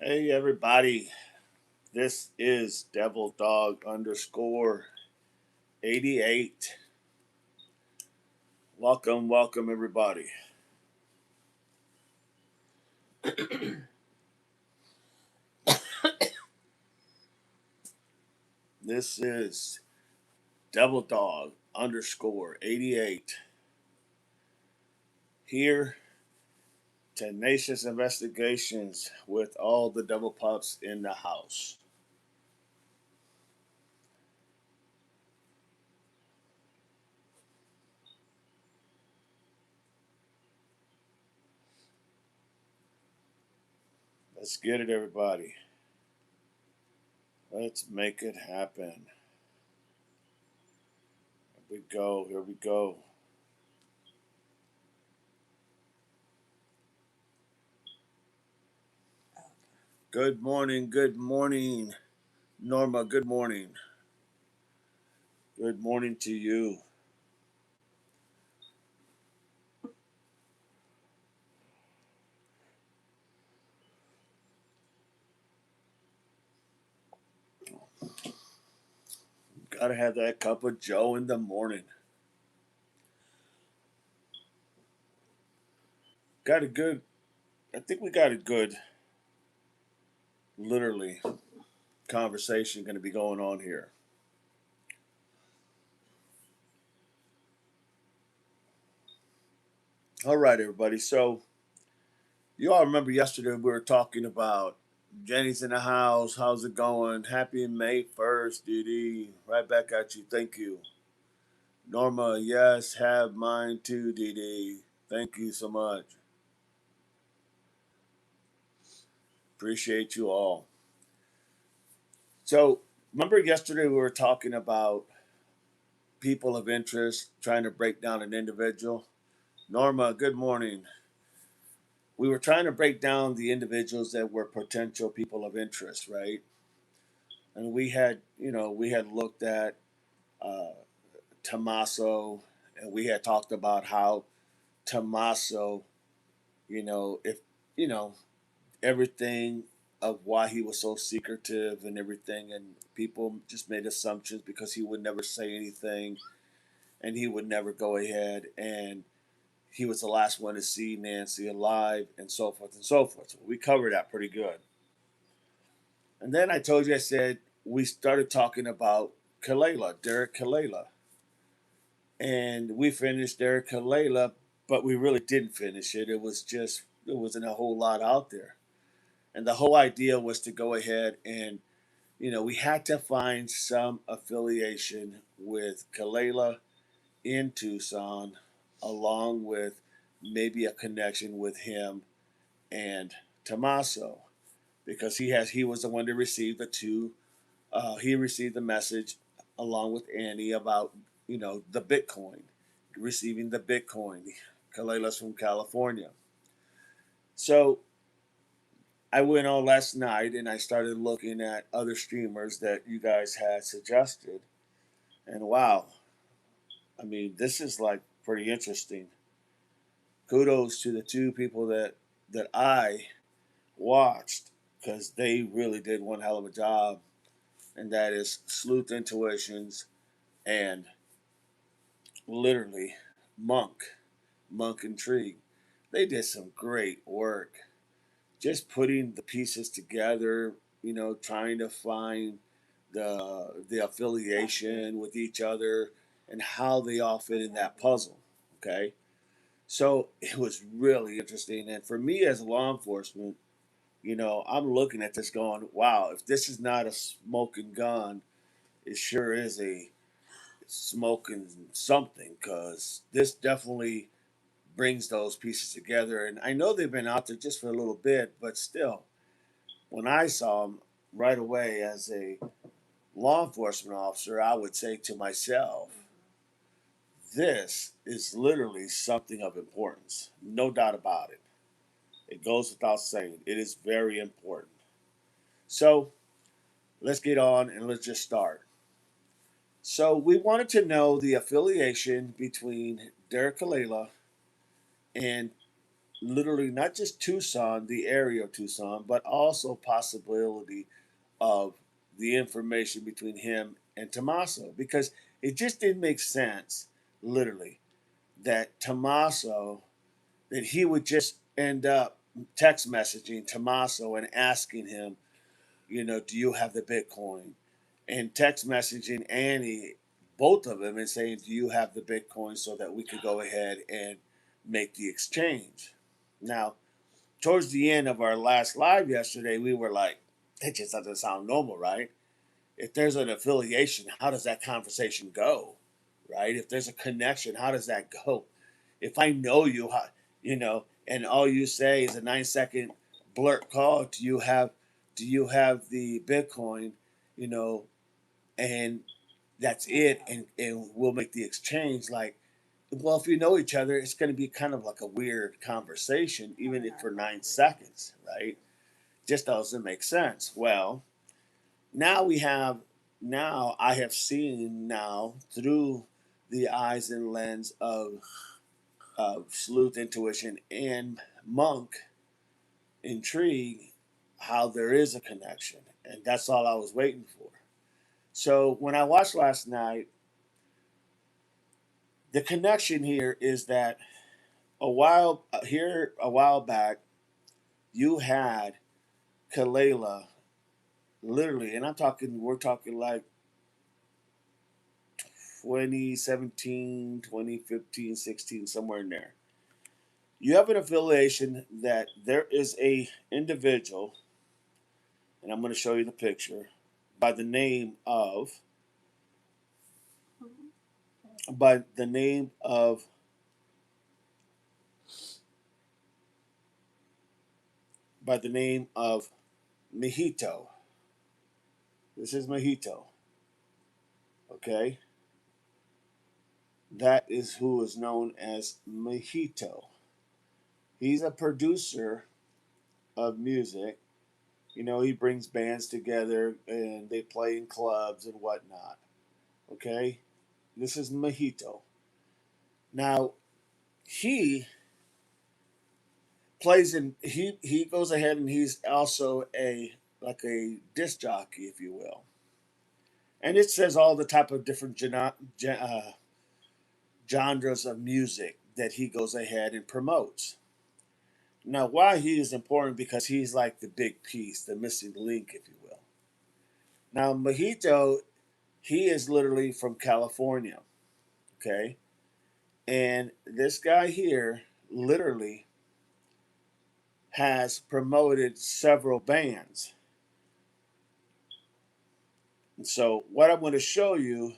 Hey everybody, this is Devil Dog underscore 88. Welcome everybody. This is Devil Dog underscore 88. Here, tenacious investigations with all the devil pups in the house. Let's get it, everybody. Let's make it happen. Here we go. Good morning, Norma, good morning. Good morning to you. Gotta have that cup of Joe in the morning. Got a good, I think we got a good, literally, conversation going to be going on here. All right, everybody. So, you all remember yesterday we were talking about Jenny's in the house. How's it going? Happy May 1st, Dee. Right back at you. Thank you. Norma, yes, have mine too, Dee. Thank you so much. Appreciate you all. So, remember yesterday we were talking about people of interest trying to break down an individual? Norma, good morning. We were trying to break down the individuals that were potential people of interest, right? And we had looked at uh, Tommaso, and we had talked about how Tommaso, if you know everything of why he was so secretive and everything, and people just made assumptions because he would never say anything, and he would never go ahead and he was the last one to see Nancy alive, and so forth and so forth. So we covered that pretty good. And then I said we started talking about Kalela, Derek Kalela, and we finished Derek Kalela, but we really didn't finish it. There wasn't a whole lot out there, and the whole idea was to go ahead and we had to find some affiliation with Kalela in Tucson, along with maybe a connection with him and Tommaso, because he was the one to receive the two. He received the message along with Annie about the Bitcoin, receiving the Bitcoin. Kalela's from California, so I went on last night and I started looking at other streamers that you guys had suggested, and wow, I mean this is like pretty interesting. Kudos to the two people that I watched, because they really did one hell of a job, and that is Sleuth Intuitions and literally Monk, Monk Intrigue. They did some great work just putting the pieces together, trying to find the affiliation with each other and how they all fit in that puzzle. Okay. So it was really interesting. And for me as law enforcement, I'm looking at this going, wow, if this is not a smoking gun, it sure is a smoking something, because this definitely brings those pieces together. And I know they've been out there just for a little bit, but still, when I saw them right away as a law enforcement officer, I would say to myself, this is literally something of importance. No doubt about it. It goes without saying. It is very important. So let's get on and let's just start. So we wanted to know the affiliation between Derek Kalela and literally not just Tucson, the area of Tucson, but also possibility of the information between him and Tommaso, because it just didn't make sense, literally, that Tommaso, that he would just end up text messaging Tommaso and asking him, do you have the Bitcoin? And text messaging Annie, both of them, and saying, do you have the Bitcoin so that we could go ahead and make the exchange? Now, towards the end of our last live yesterday, we were like, it just doesn't sound normal, right? If there's an affiliation, how does that conversation go? Right? If there's a connection, how does that go? If I know you, and all you say is a 9-second blurt call, do you have the Bitcoin, you know, and that's it, and we'll make the exchange. Like, well, if you know each other, it's going to be kind of like a weird conversation, even if for 9 seconds, right? Just doesn't make sense. Well, now we have now I have seen now through the eyes and lens of sleuth intuition and monk intrigue how there is a connection, and that's all I was waiting for. So when I watched last night, the connection here is that a while back you had Kalela, literally, and we're talking like 2017, 2015, 16, somewhere in there. You have an affiliation that there is a individual, and I'm going to show you the picture, by the name of by the name of by the name of Mojito. This is Mojito. Okay, that is who is known as Mojito. He's a producer of music. He brings bands together and they play in clubs and whatnot. Okay, this is Mojito. Now he he goes ahead and he's also a like a disc jockey, if you will, and it says all the type of different genres of music that he goes ahead and promotes. Now, why he is important, because he's like the big piece, the missing link, if you will. Now, Mojito, he is literally from California, okay, and this guy here literally has promoted several bands. And so, what I'm going to show you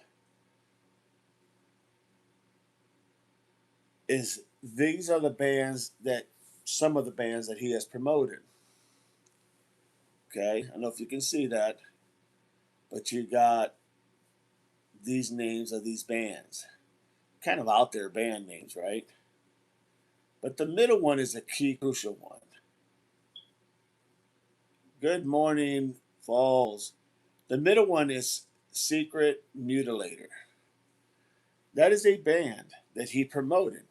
is these are the bands that some of the bands that he has promoted. Okay, I don't know if you can see that, but you got these names of these bands, kind of out there band names, right? But the middle one is a key crucial one. Good Morning Falls. The middle one is Secret Mutilator. That is a band that he promoted,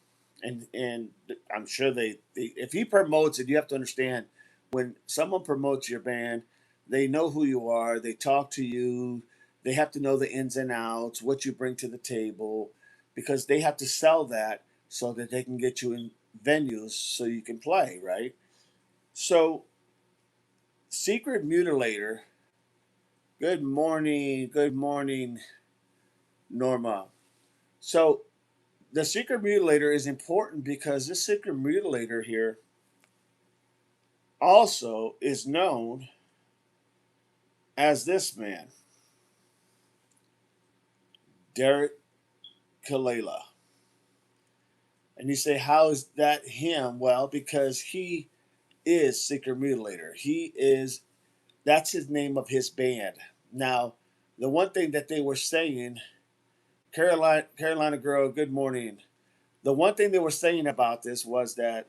and I'm sure they if he promotes it, you have to understand, when someone promotes your band, they know who you are, they talk to you, they have to know the ins and outs, what you bring to the table, because they have to sell that so that they can get you in venues so you can play, right? So, Secret Mutilator. Good morning, Norma. So, the secret mutilator is important because this secret mutilator here also is known as this man, Derek Kalela. And you say, how is that him? Well, because he is secret mutilator. That's his name of his band. Now, the one thing that they were saying, Carolina girl, good morning. The one thing they were saying about this was that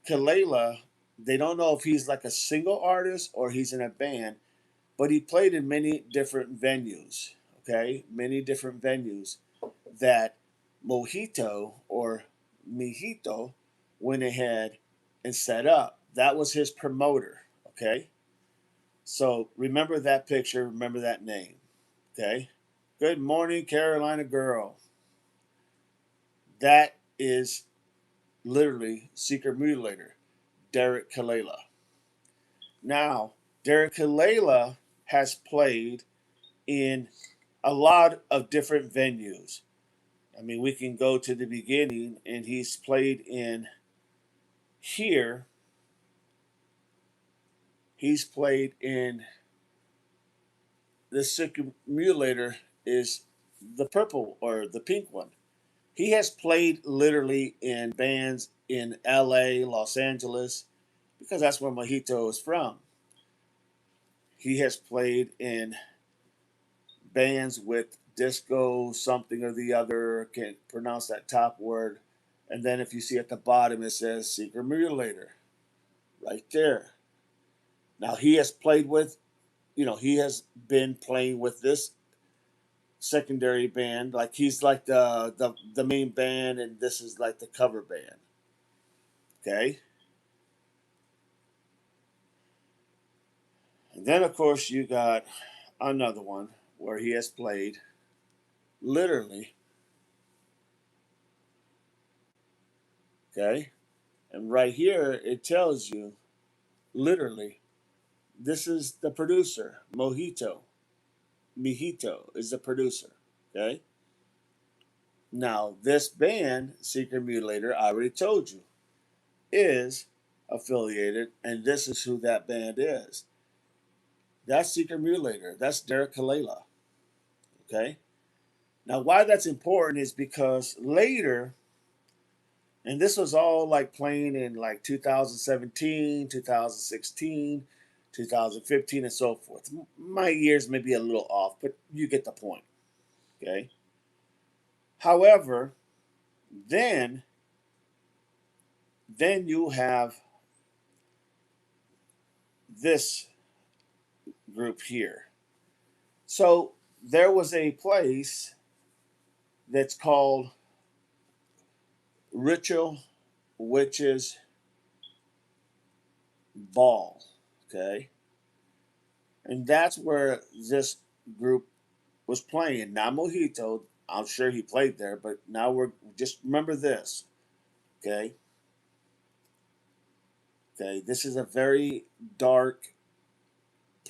Kalela, they don't know if he's like a single artist or he's in a band, but he played in many different venues. Okay, many different venues that Mojito or Mijito went ahead and set up. That was his promoter. Okay. So remember that picture, remember that name. Okay. Good morning, Carolina girl. That is literally Secret Mutilator, Derek Kalela. Now, Derek Kalela has played in a lot of different venues. I mean, we can go to the beginning, and he's played in here. He's played in the Secret Mutilator is the purple or the pink one. He has played literally in bands in LA, Los Angeles, because that's where Mojito is from. He has played in bands with disco something or the other, can't pronounce that top word. And then if you see at the bottom, it says Secret Mutilator right there. Now he has played with, he has been playing with this secondary band. Like he's like the main band, and this is like the cover band. Okay. And then, of course, you got another one where he has played literally. Okay. And right here, it tells you literally, this is the producer, Mojito. Mijito is the producer. Okay. Now, this band, Secret Mutilator, I already told you, is affiliated, and this is who that band is. That's Secret Mutilator. That's Derek Kalela. Okay. Now, why that's important is because later, and this was all like playing in like 2017, 2016, 2015, and so forth. My years may be a little off, but you get the point. Okay. However, then then you have this group here. So there was a place that's called Ritual Witches Ball. Okay. And that's where this group was playing. Now Mojito, I'm sure he played there, but now we're just remember this. Okay. Okay. This is a very dark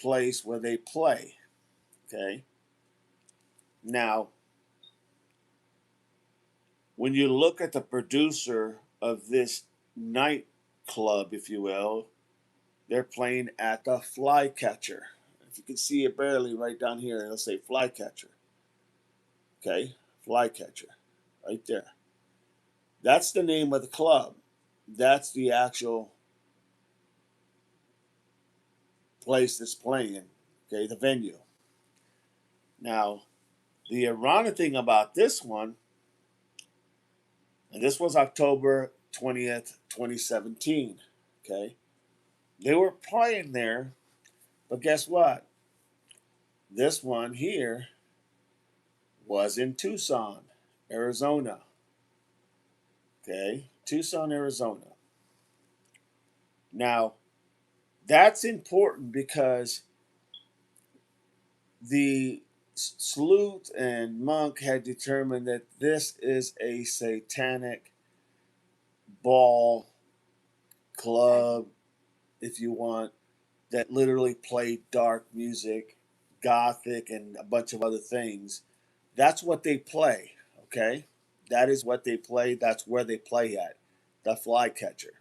place where they play. Okay. Now, when you look at the producer of this nightclub, if you will, they're playing at the Flycatcher. If you can see it barely right down here, it'll say Flycatcher. Okay, Flycatcher, right there. That's the name of the club. That's the actual place that's playing. Okay, the venue. Now, the ironic thing about this one, and this was October 20th, 2017. Okay, they were playing there, but guess what? This one here was in Tucson, Arizona. Okay, Tucson, Arizona. Now, that's important because the sleuth and monk had determined that this is a satanic ball club, if you want, that literally played dark music, gothic, and a bunch of other things. That's what they play, okay? That is what they play. That's where they play at, the Flycatcher,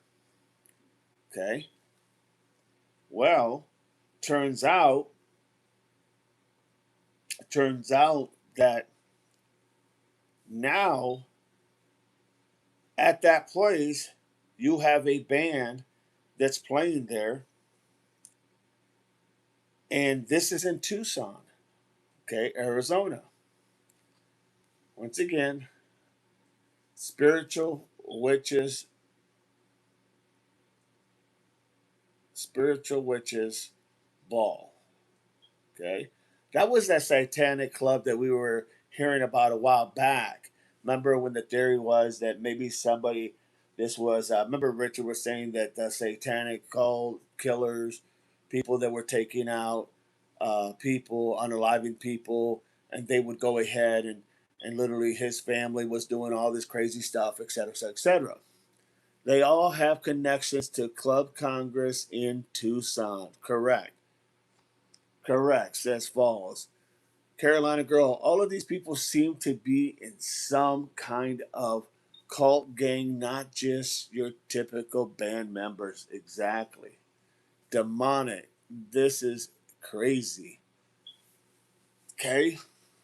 okay? Well, turns out, turns out that now at that place, you have a band that's playing there, and this is in Tucson, okay, Arizona. Once again, spiritual witches, spiritual witches ball, okay. That was that satanic club that we were hearing about a while back. Remember when the theory was that maybe somebody This was, remember Richard was saying that the satanic cult killers, people that were taking out people, unaliving people, and they would go ahead and literally his family was doing all this crazy stuff, et cetera, et cetera, et cetera. They all have connections to Club Congress in Tucson. Correct. Correct, says Falls. Carolina Girl, all of these people seem to be in some kind of cult gang, not just your typical band members. Exactly. Demonic. This is crazy. Okay?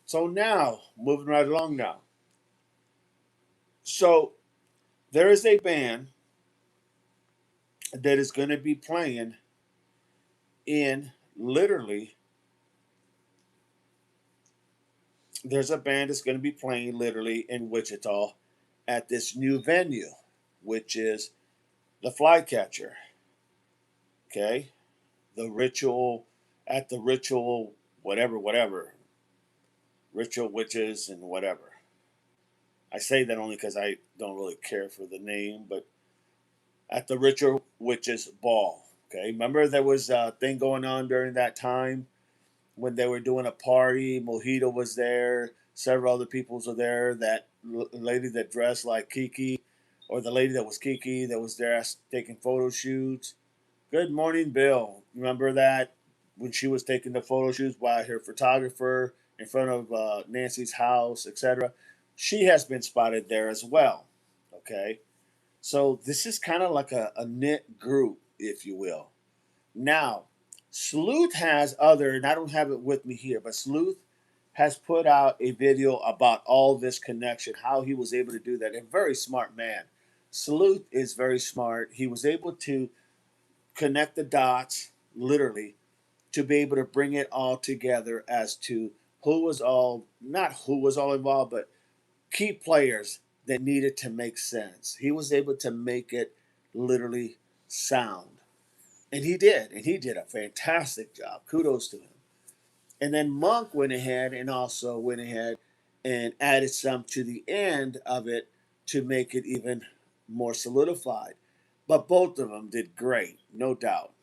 So now, moving right along now. So there is a band that is going to be playing in literally, there's a band that's going to be playing literally in Wichita at this new venue, which is the Flycatcher. Okay? The ritual, at the ritual, whatever, whatever. Ritual Witches and whatever. I say that only because I don't really care for the name, but at the Ritual Witches Ball. Okay? Remember there was a thing going on during that time when they were doing a party. Mojito was there. Several other people were there. That lady that dressed like Kiki, or the lady that was Kiki that was there taking photo shoots. Good morning, Bill. Remember that when she was taking the photo shoots by her photographer in front of Nancy's house, etc. She has been spotted there as well. Okay, so this is kind of like a knit group, if you will. Now, Sleuth has other, and I don't have it with me here, but Sleuth has put out a video about all this connection, how he was able to do that. A very smart man. Sleuth is very smart. He was able to connect the dots, literally, to be able to bring it all together as to who was all, not who was all involved, but key players that needed to make sense. He was able to make it literally sound. And he did a fantastic job. Kudos to him. And then Monk went ahead and also went ahead and added some to the end of it to make it even more solidified. But both of them did great, no doubt.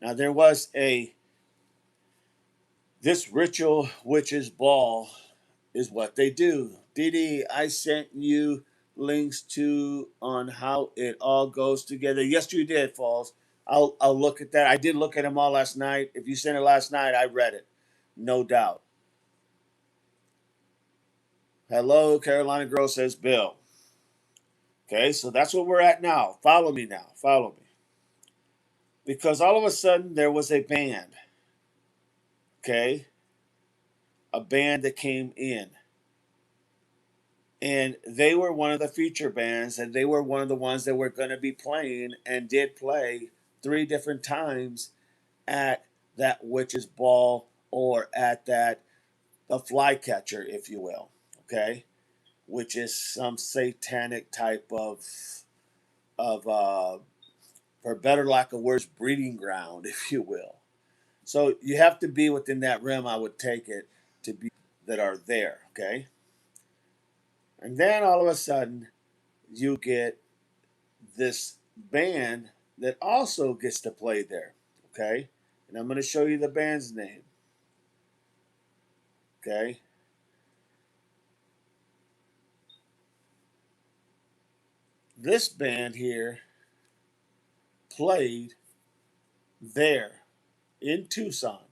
Now there was a this ritual witches ball is what they do. Didi, I sent you links to on how it all goes together. Yes, you did, Falls. I'll look at that. I did look at them all last night. If you sent it last night, I read it, no doubt. Hello, Carolina Girl, says Bill. Okay, so that's where we're at now. Follow me now. Follow me. Because all of a sudden there was a band. Okay, a band that came in. And they were one of the feature bands, and they were one of the ones that were going to be playing and did play three different times at that witch's ball or at that a flycatcher, if you will. Okay, which is some satanic type of for better lack of words, breeding ground, if you will. So you have to be within that realm. I would take it to be that are there. Okay, and then all of a sudden you get this band that also gets to play there. Okay, and I'm going to show you the band's name. Okay, this band here played there in Tucson.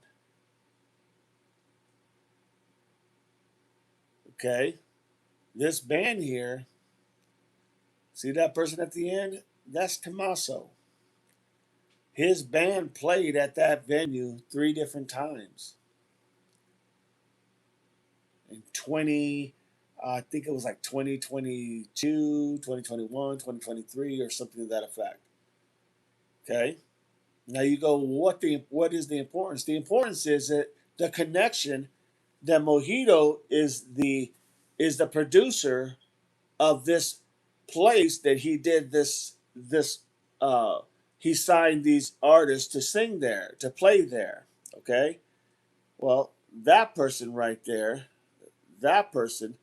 Okay, this band here, see that person at the end? That's Tommaso. His band played at that venue three different times in 20, I think it was like 2022, 2021, 2023, or something to that effect. Okay. Now you go, what is the importance? The importance is that the connection that Mojito is the producer of this place that he did this he signed these artists to sing there, to play there. Okay? Well, that person right there, that person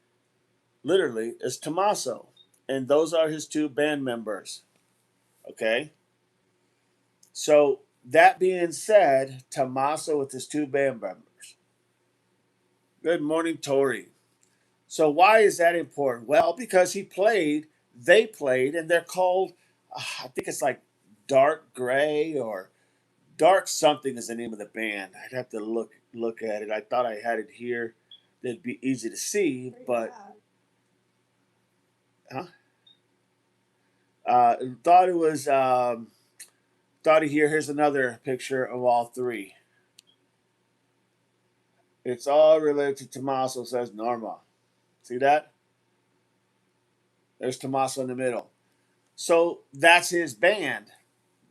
literally is Tommaso. and those are his two band members. Okay. So that being said, Tommaso with his two band members. Good morning, Tori. So why is that important? Well, because they played, and they're called, I think it's like Dark Gray or Dark something is the name of the band. I'd have to look at it. I thought I had it here. That'd be easy to see, but huh? Thought it was. Thought here. Here's another picture of all three. It's all related to Tommaso. Says Norma. See that? There's Tommaso in the middle. So that's his band.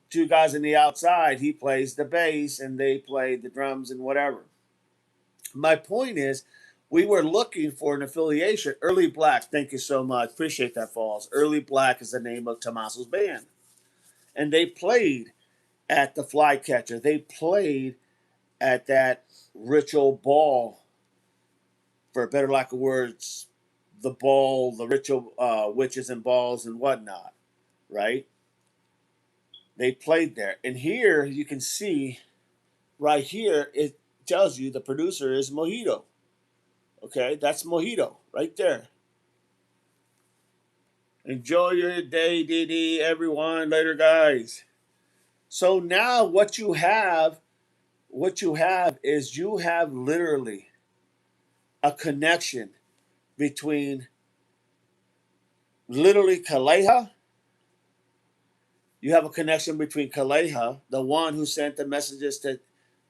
Two guys on the outside. He plays the bass, and they play the drums and whatever. My point is, we were looking for an affiliation. Early Black, thank you so much. Appreciate that, Falls. Early Black is the name of Tommaso's band. And they played at the Flycatcher. They played at that ritual ball, for a better lack of words, the ball, the ritual witches and balls and whatnot, right? They played there. And here you can see, right here, it tells you the producer is Mojito. Okay, that's Mojito right there. Enjoy your day, DD, everyone. Later, guys. So now what you have is you have literally a connection between literally Kaleha. You have a connection between Kaleha, the one who sent the messages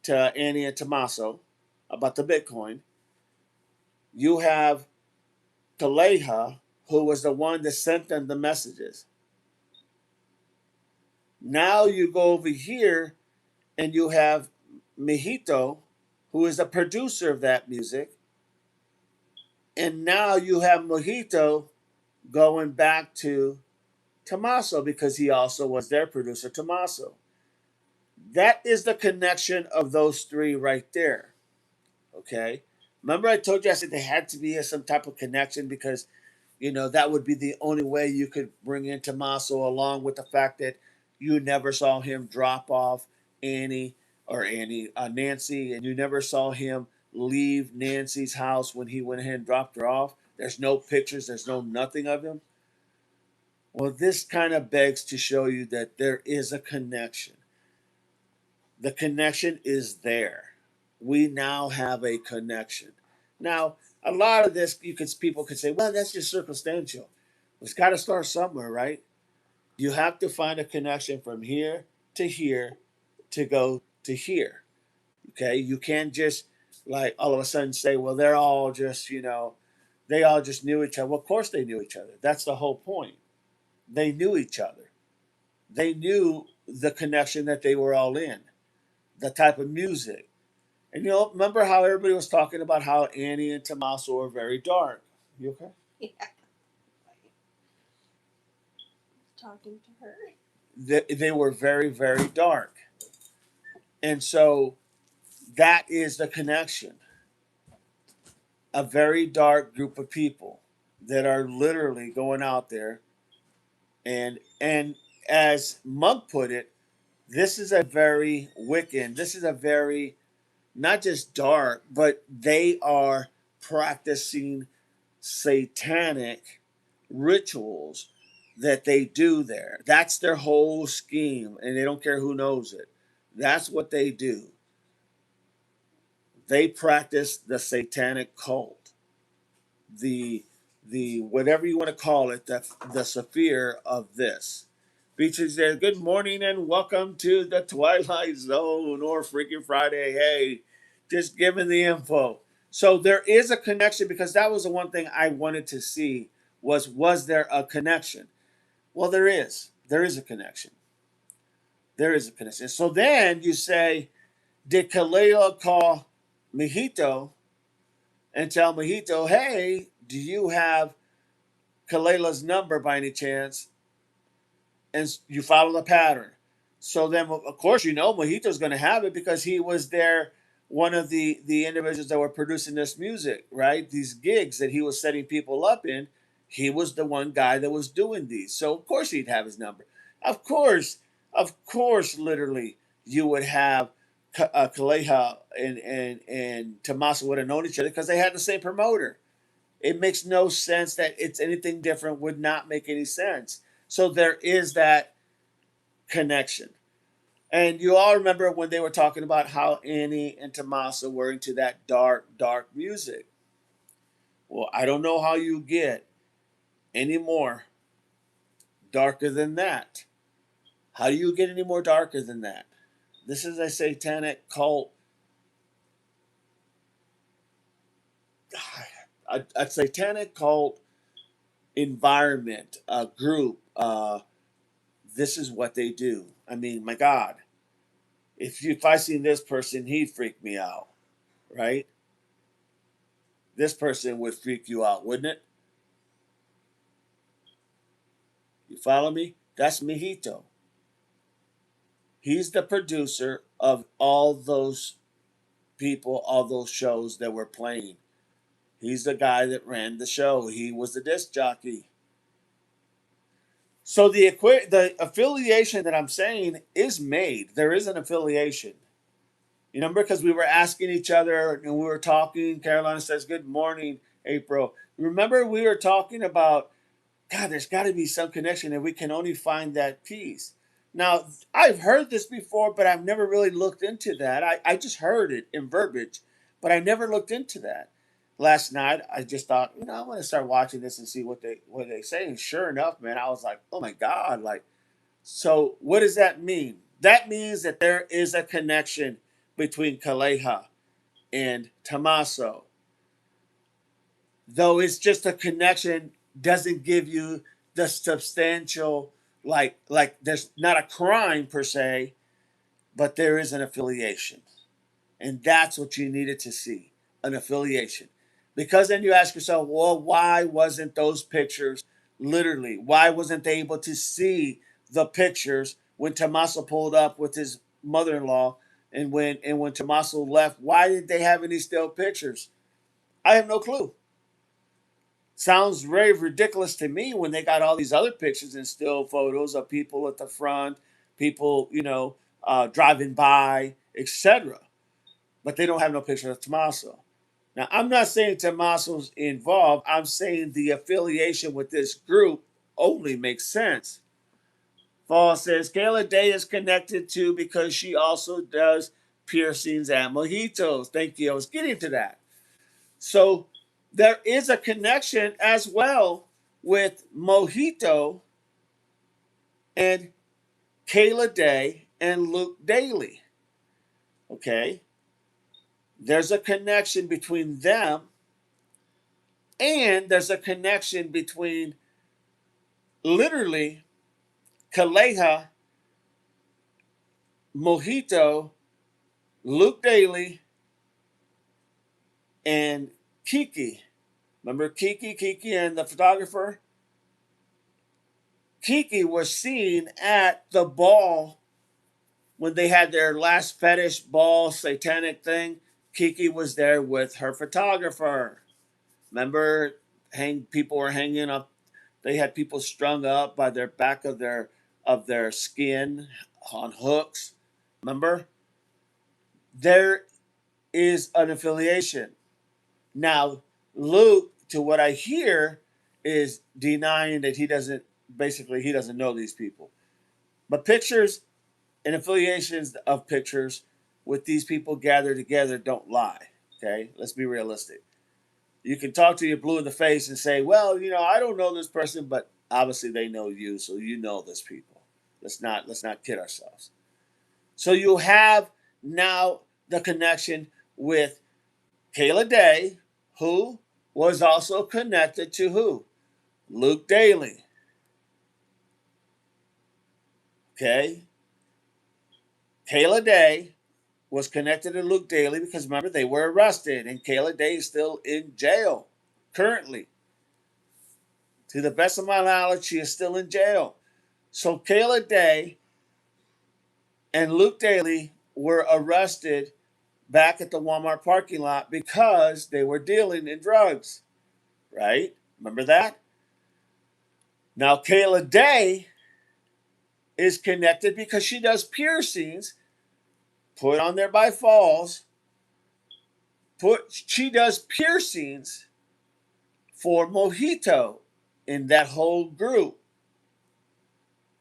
to Annie and Tommaso about the Bitcoin. You have Kaleha, who was the one that sent them the messages. Now you go over here and you have Mijito, who is the producer of that music. And now you have Mojito going back to Tommaso because he also was their producer, Tommaso. That is the connection of those three right there. Okay. Remember, I told you I said there had to be some type of connection because, that would be the only way you could bring in Tommaso, along with the fact that you never saw him drop off Nancy, and you never saw him leave Nancy's house when he went ahead and dropped her off. There's no pictures, there's no nothing of him. Well, this kind of begs to show you that there is a connection. The connection is there. We now have a connection. Now, a lot of this, people could say, well, that's just circumstantial. It's got to start somewhere, right? You have to find a connection from here to go to here. Okay, you can't just like all of a sudden say, well, they're all just, they all just knew each other. Well, of course they knew each other. That's the whole point. They knew each other. They knew the connection that they were all in, the type of music. And remember how everybody was talking about how Annie and Tommaso were very dark. You okay? Yeah. Talking to her. They were very, very dark. And so that is the connection. A very dark group of people that are literally going out there and as Monk put it, this is a very Wiccan. This is a very not just dark, but they are practicing satanic rituals that they do there. That's their whole scheme, and they don't care who knows it. That's what they do. They practice the satanic cult, the whatever you want to call it, the sphere of this. Beaches there. Good morning and welcome to the Twilight Zone or Freaking Friday. Hey, just giving the info. So there is a connection because that was the one thing I wanted to see was there a connection? Well, there is. There is a connection. There is a connection. So then you say, did Kaleo call Mijito and tell Mojito, hey, do you have Kalela's number by any chance? And you follow the pattern. So then, of course, Mojito's going to have it because he was there, one of the individuals that were producing this music, right? These gigs that he was setting people up in, he was the one guy that was doing these. So of course he'd have his number. Of course, literally you would have Kaleha and Tommaso would have known each other because they had the same promoter. It makes no sense that it's anything different. Would not make any sense. So there is that connection. And you all remember when they were talking about how Annie and Tommaso were into that dark music. Well, I don't know how you get any more darker than that. How do you get any more darker than that? This is a satanic cult, a satanic cult environment, a group. This is what they do. I mean, my God, if I seen this person, he'd freak me out, right? This person would freak you out, wouldn't it? You follow me? That's Mijito. He's the producer of all those people, all those shows that were playing. He's the guy that ran the show. He was the disc jockey. So the affiliation that I'm saying is made. There is an affiliation. You remember because we were asking each other and we were talking. Carolina says, "Good morning, April." Remember we were talking about, God, there's got to be some connection, and we can only find that piece. Now, I've heard this before, but I've never really looked into that. I just heard it in verbiage, but I never looked into that. Last night, I just thought, I'm going to start watching this and see what they say. And sure enough, man, I was like, oh my God, like, so what does that mean? That means that there is a connection between Kaleha and Tommaso. Though it's just a connection, doesn't give you the substantial, like there's not a crime per se, but there is an affiliation. And that's what you needed to see, an affiliation. Because then you ask yourself, well, why wasn't those pictures literally, why wasn't they able to see the pictures when Tommaso pulled up with his mother-in-law, and when Tommaso left, why did they have any still pictures? I have no clue. Sounds very ridiculous to me when they got all these other pictures and still photos of people at the front, people, driving by, etc. But they don't have no picture of Tommaso. Now, I'm not saying Tommaso's involved. I'm saying the affiliation with this group only makes sense. Fall says Kayla Day is connected to because she also does piercings at mojitos. Thank you. I was getting to that. So there is a connection as well with Mojito and Kayla Day and Luke Daly. Okay? There's a connection between them, and there's a connection between literally Kaleha, Mojito, Luke Daly, and Kiki. Remember Kiki and the photographer? Kiki was seen at the ball when they had their last fetish ball satanic thing. Kiki was there with her photographer. Remember, people were hanging up. They had people strung up by their back of their skin on hooks. Remember, there is an affiliation. Now, Luke, to what I hear, is denying that he doesn't. Basically, he doesn't know these people. But pictures and affiliations of pictures with these people gathered together don't lie. Okay, let's be realistic. You can talk to your blue in the face and say, well, I don't know this person, but obviously they know you, so you know this people. Let's not kid ourselves. So you have now the connection with Kayla Day, who was also connected to who? Luke Daly. Okay? Kayla Day was connected to Luke Daly because remember they were arrested and Kayla Day is still in jail currently. To the best of my knowledge, she is still in jail. So Kayla Day and Luke Daly were arrested back at the Walmart parking lot because they were dealing in drugs. Right? Remember that? Now, Kayla Day is connected because she does piercings put on there by Falls. She does piercings for Mojito in that whole group,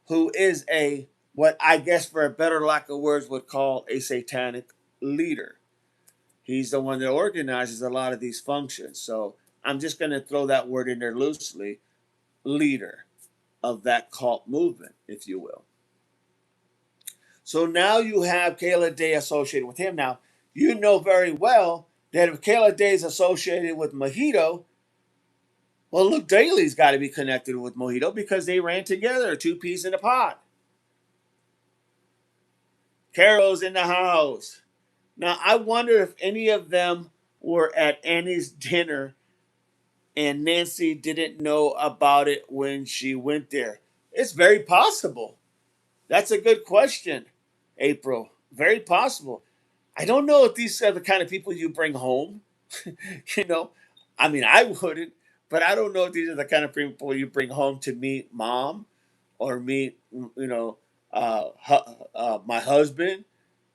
who is a, what I guess for a better lack of words would call a satanic leader. He's the one that organizes a lot of these functions. So I'm just going to throw that word in there loosely, leader of that cult movement, if you will. So now you have Kayla Day associated with him. Now, you know very well that if Kayla Day is associated with Mojito, well, Luke Daly's got to be connected with Mojito because they ran together, two peas in a pod. Carol's in the house. Now, I wonder if any of them were at Annie's dinner and Nancy didn't know about it when she went there. It's very possible. That's a good question, April. Very possible. I don't know if these are the kind of people you bring home. you know, I mean, I wouldn't, but I don't know if these are the kind of people you bring home to meet mom or meet, my husband.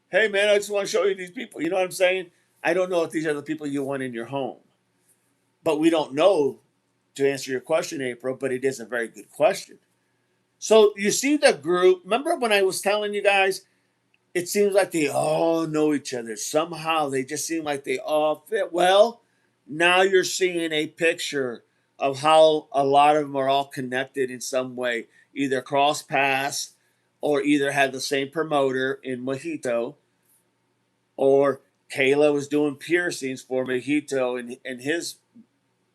Hey, man, I just want to show you these people. You know what I'm saying? I don't know if these are the people you want in your home, but we don't know, to answer your question, April, but it is a very good question. So you see the group. Remember when I was telling you guys, it seems like they all know each other. Somehow they just seem like they all fit. Well, now you're seeing a picture of how a lot of them are all connected in some way, either cross paths or either had the same promoter in Mojito, or Kayla was doing piercings for Mojito in his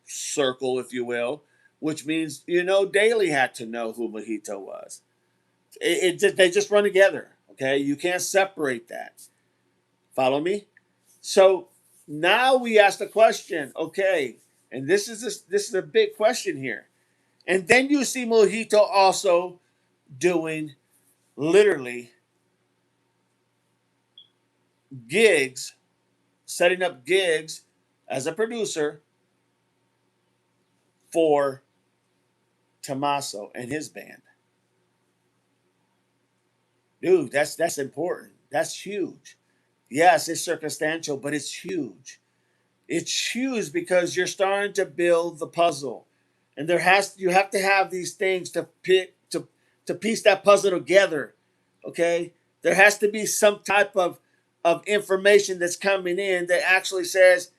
circle, if you will, which means, Daly had to know who Mojito was. They just run together. Okay, you can't separate that. Follow me? So now we ask the question. Okay, and this is a big question here. And then you see Mojito also doing literally gigs, setting up gigs as a producer for Tommaso and his band. Dude, that's important. That's huge. Yes, it's circumstantial, but it's huge. It's huge because you're starting to build the puzzle, and you have to have these things to piece that puzzle together. Okay, there has to be some type of information that's coming in that actually says,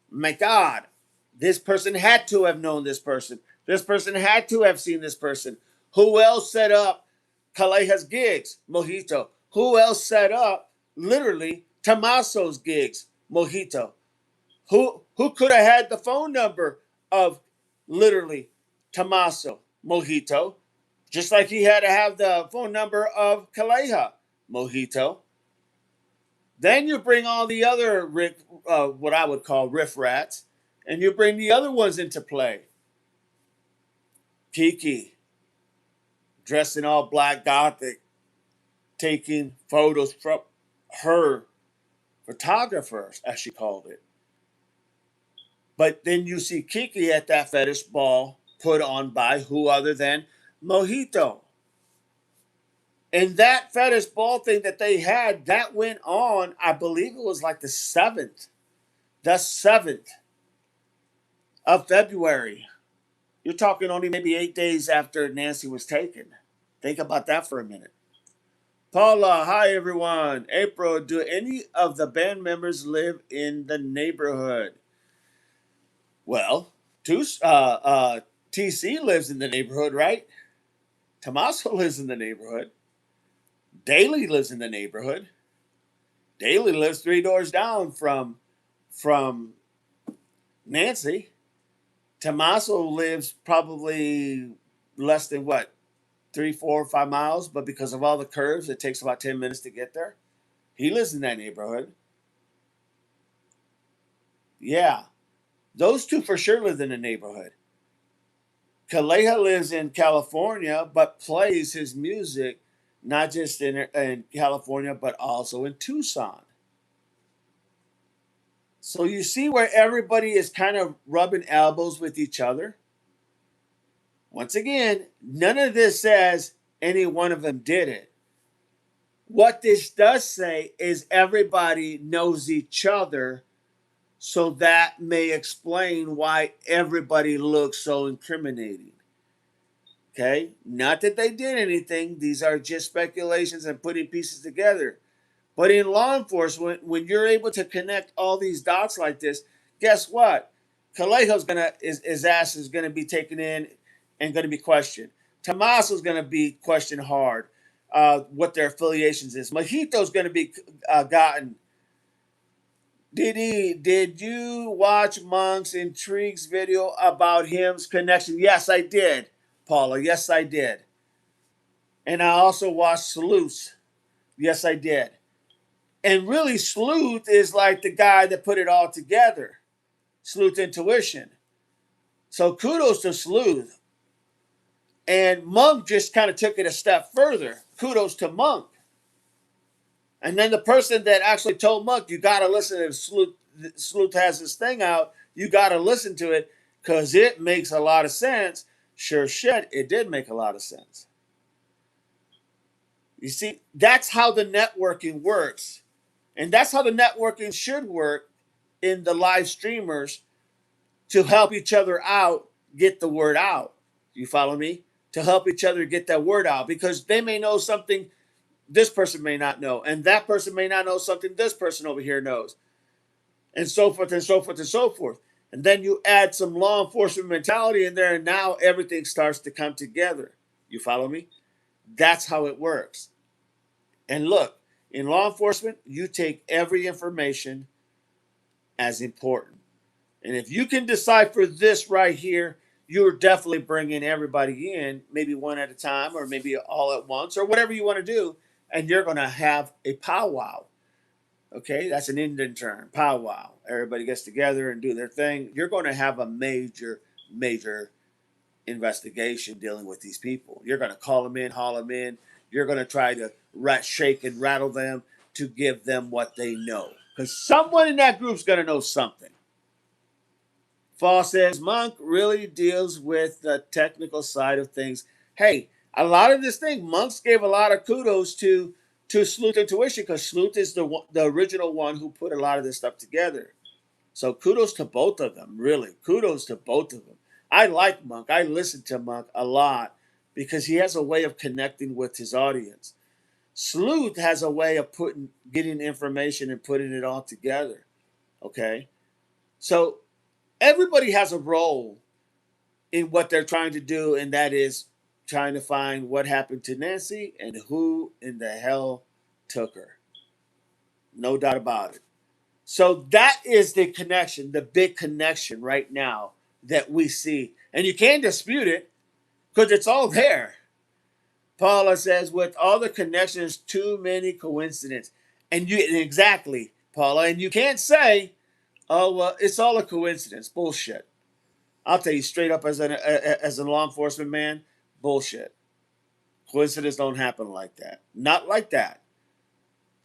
"My God, this person had to have known this person. This person had to have seen this person. Who else set up Kaleja's gigs? Mojito. Who else set up literally Tommaso's gigs? Mojito. Who could have had the phone number of literally Tommaso? Mojito. Just like he had to have the phone number of Kaleja? Mojito. Then you bring all the other what I would call riff rats, and you bring the other ones into play. Kiki, dressed in all black gothic, taking photos from her photographers, as she called it. But then you see Kiki at that fetish ball put on by who other than Mojito. And that fetish ball thing that they had, that went on, I believe it was like the 7th of February. You're talking only maybe 8 days after Nancy was taken. Think about that for a minute. Paula, hi everyone. April, do any of the band members live in the neighborhood? Well, TC lives in the neighborhood, right? Tommaso lives in the neighborhood. Daly lives in the neighborhood. Daly lives 3 doors down from Nancy. Tommaso lives probably less than what, 3, 4, 5 miles, but because of all the curves, it takes about 10 minutes to get there. He lives in that neighborhood. Yeah, those two for sure live in the neighborhood. Kaleja lives in California, but plays his music not just in California, but also in Tucson. So you see where everybody is kind of rubbing elbows with each other. Once again, none of this says any one of them did it. What this does say is everybody knows each other, so that may explain why everybody looks so incriminating. Okay? Not that they did anything, these are just speculations and putting pieces together. But in law enforcement, when you're able to connect all these dots like this, guess what? Callejo's gonna his ass is gonna be taken in and gonna be questioned. Tomaso's gonna be questioned hard. What their affiliations is. Mojito's gonna be gotten. Did you watch Monk's Intrigues video about him's connection? Yes, I did, Paula. Yes, I did. And I also watched Sleuth's. Yes, I did. And really, Sleuth is like the guy that put it all together. Sleuth Intuition. So kudos to Sleuth. And Monk just kind of took it a step further. Kudos to Monk. And then the person that actually told Monk, you got to listen to Sleuth. Sleuth has this thing out. You got to listen to it because it makes a lot of sense. Sure shit, it did make a lot of sense. You see, that's how the networking works. And that's how the networking should work in the live streamers to help each other out, get the word out. You follow me? To help each other get that word out because they may know something this person may not know, and that person may not know something this person over here knows, and so forth and so forth and so forth. And then you add some law enforcement mentality in there, and now everything starts to come together. You follow me? That's how it works. And look, in law enforcement, you take every information as important. And if you can decipher this right here, you're definitely bringing everybody in, maybe one at a time or maybe all at once or whatever you want to do. And you're going to have a powwow. Okay, that's an Indian term, powwow. Everybody gets together and do their thing. You're going to have a major investigation dealing with these people. You're going to call them in, haul them in. You're going to try to shake and rattle them to give them what they know. Because someone in that group's going to know something. Fall says Monk really deals with the technical side of things. Hey, a lot of this thing, Monks gave a lot of kudos to Sleuth Intuition because Sleuth is the original one who put a lot of this stuff together. So kudos to both of them, really. Kudos to both of them. I like Monk. I listen to Monk a lot because he has a way of connecting with his audience. Sleuth has a way of getting information and putting it all together. Okay? So everybody has a role in what they're trying to do, and that is trying to find what happened to Nancy and who in the hell took her. No doubt about it. So that is the connection, the big connection right now that we see. And you can't dispute it because it's all there. Paula says, with all the connections, too many coincidences. And you exactly, Paula, and you can't say, oh, well, it's all a coincidence. Bullshit. I'll tell you straight up as a law enforcement man, bullshit. Coincidences don't happen like that. Not like that.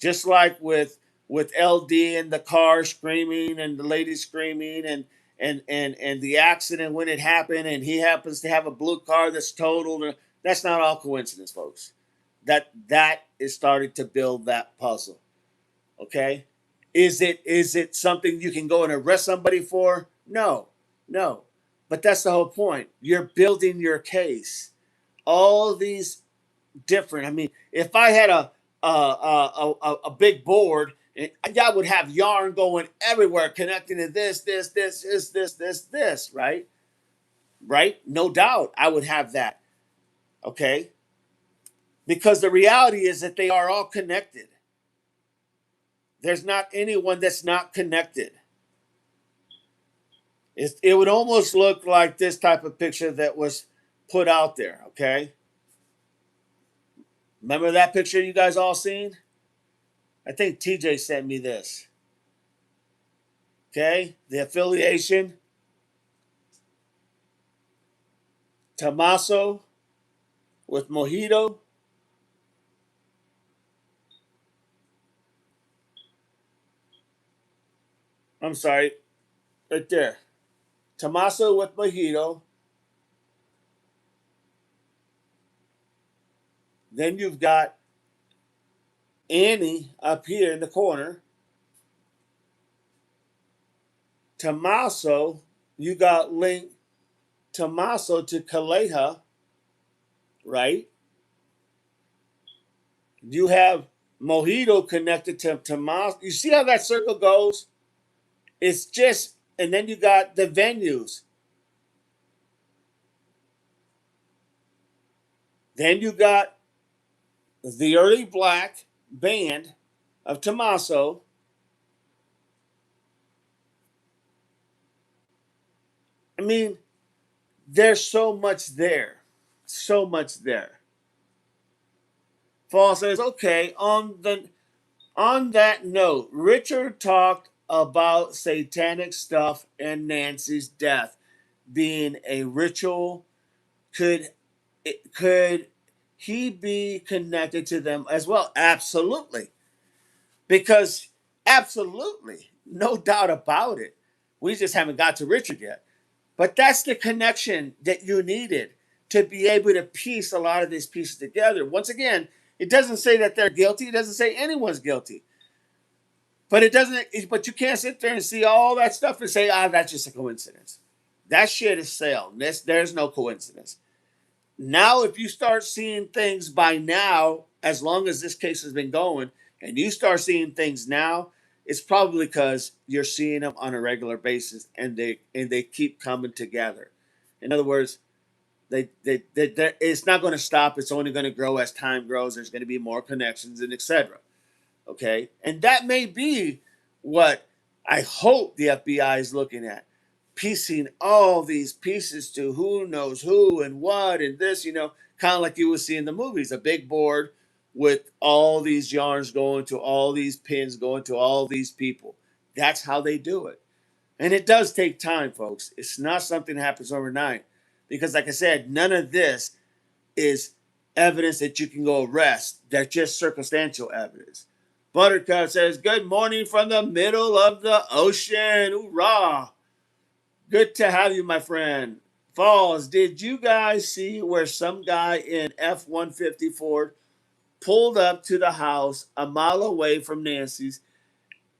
Just like with LD in the car screaming and the lady screaming and the accident when it happened and he happens to have a blue car that's totaled. That's not all coincidence, folks. That is starting to build that puzzle. Okay? Is it something you can go and arrest somebody for? No. No. But that's the whole point. You're building your case. All these different. I mean, if I had a big board, I would have yarn going everywhere, connecting to this, right? Right? No doubt, I would have that. Okay, because the reality is that they are all connected. There's not anyone that's not connected. It would almost look like this type of picture that was put out there. Okay, remember that picture you guys all seen? I think TJ sent me this. Okay, the affiliation. Tommaso with Mojito. I'm sorry, right there. Tommaso with Mojito. Then you've got Annie up here in the corner. Tommaso, you got linked Tommaso to Kaleha, right? You have Mojito connected to Tommaso. You see how that circle goes? It's just, and then you got the venues. Then you got the early black band of Tommaso. I mean, there's so much there. So much there. Paul says, okay, on that note, Richard talked about satanic stuff and Nancy's death being a ritual. Could he be connected to them as well? Absolutely. Because absolutely, no doubt about it. We just haven't got to Richard yet. But that's the connection that you needed to be able to piece a lot of these pieces together. Once again, it doesn't say that they're guilty. It doesn't say anyone's guilty. But it doesn't. But you can't sit there and see all that stuff and say, "Ah, that's just a coincidence." That shit is sale. There's no coincidence. Now, if you start seeing things by now, as long as this case has been going, and you start seeing things now, it's probably because you're seeing them on a regular basis, and they keep coming together. In other words, it's not going to stop. It's only going to grow as time grows. There's going to be more connections and etc. Okay, and that may be what I hope the FBI is looking at, piecing all these pieces to who knows who and what and this, kind of like you would see in the movies, a big board with all these yarns going to all these pins going to all these people. That's how they do it. And it does take time, folks. It's not something that happens overnight. Because, like I said, none of this is evidence that you can go arrest. They're just circumstantial evidence. Buttercup says, "Good morning from the middle of the ocean. Hoorah. Good to have you, my friend." Falls, did you guys see where some guy in F-150 Ford pulled up to the house a mile away from Nancy's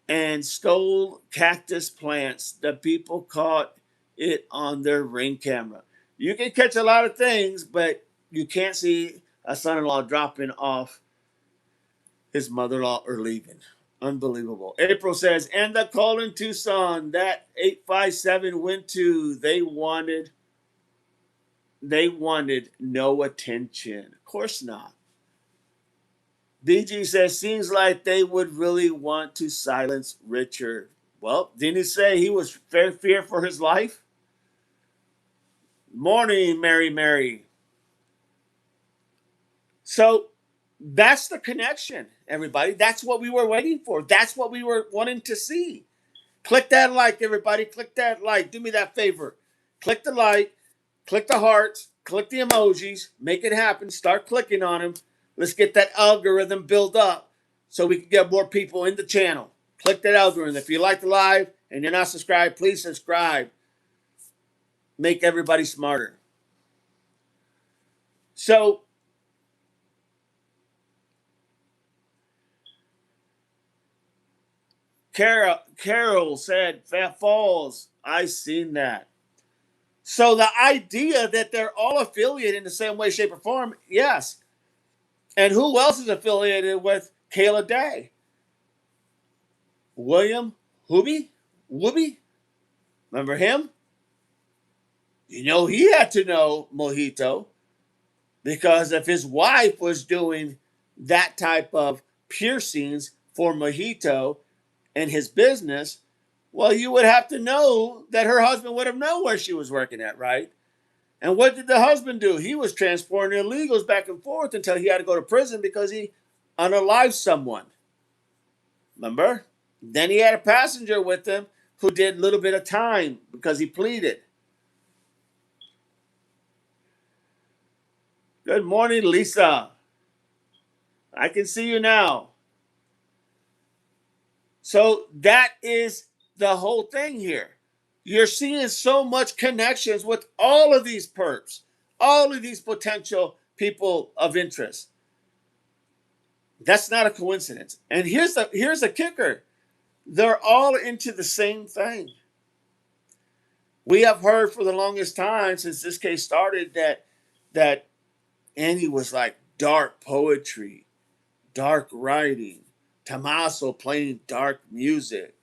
and stole cactus plants? The people caught it on their Ring camera. You can catch a lot of things, but you can't see a son-in-law dropping off his mother-in-law or leaving. Unbelievable. April says, and the call in Tucson that 857 went to, they wanted no attention. Of course not. BG says, seems like they would really want to silence Richard. Well, didn't he say he was fear for his life? Morning, Mary. So that's the connection, everybody. That's what we were waiting for. That's what we were wanting to see. Click that like, everybody. Click that like. Do me that favor. Click the like, click the hearts, click the emojis, make it happen. Start clicking on them. Let's get that algorithm built up so we can get more people in the channel. Click that algorithm. If you like the live and you're not subscribed, please subscribe. Make everybody smarter. So, Carol said, Fat Falls. I seen that. So the idea that they're all affiliated in the same way, shape, or form, yes. And who else is affiliated with Kayla Day? William Whoopi? Remember him? He had to know Mojito because if his wife was doing that type of piercings for Mojito and his business, well, you would have to know that her husband would have known where she was working at, right? And what did the husband do? He was transporting illegals back and forth until he had to go to prison because he unalived someone. Remember? Then he had a passenger with him who did a little bit of time because he pleaded. Good morning, Lisa. I can see you now. So that is the whole thing here. You're seeing so much connections with all of these perps, all of these potential people of interest. That's not a coincidence. And here's the kicker. They're all into the same thing. We have heard for the longest time since this case started that Andy was like dark poetry, dark writing, Tommaso playing dark music,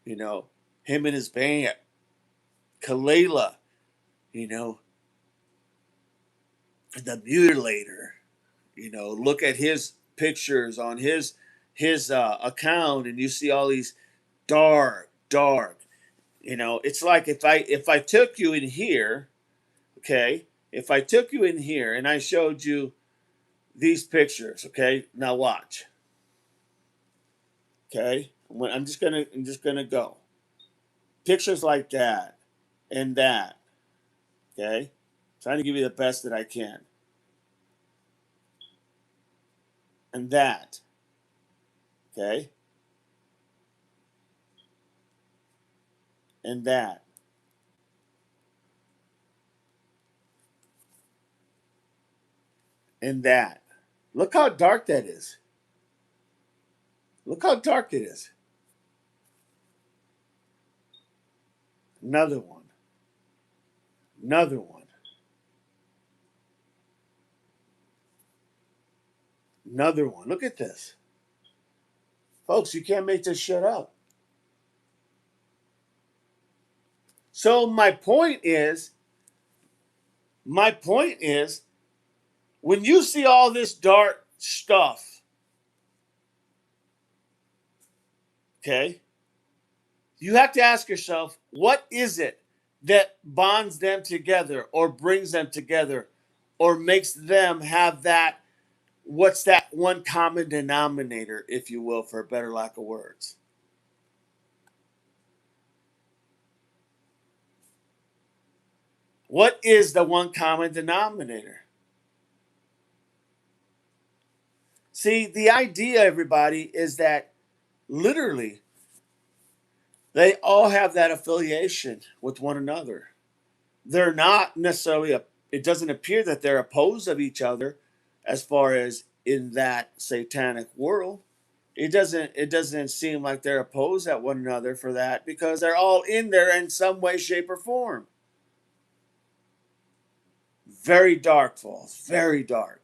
you know, him and his band, Kalela, you know, the mutilator, look at his pictures on his account and you see all these dark. It's like if I took you in here, okay, if I took you in here and I showed you these pictures, okay, now watch, okay, I'm just gonna go pictures like that and that, okay, trying to give you the best that I can, and that, okay, and that, and that. Look how dark that is. Look how dark it is. Another one. Another one. Another one. Look at this. Folks, you can't make this shit up. So my point is, when you see all this dark stuff, okay, you have to ask yourself, what is it that bonds them together or brings them together or makes them have that, what's that one common denominator, if you will, for a better lack of words? What is the one common denominator? See, the idea, everybody, is that literally they all have that affiliation with one another. They're not necessarily it doesn't appear that they're opposed of each other as far as in that satanic world. It doesn't seem like they're opposed at one another for that because they're all in there in some way, shape, or form. Very dark, falls. Very dark.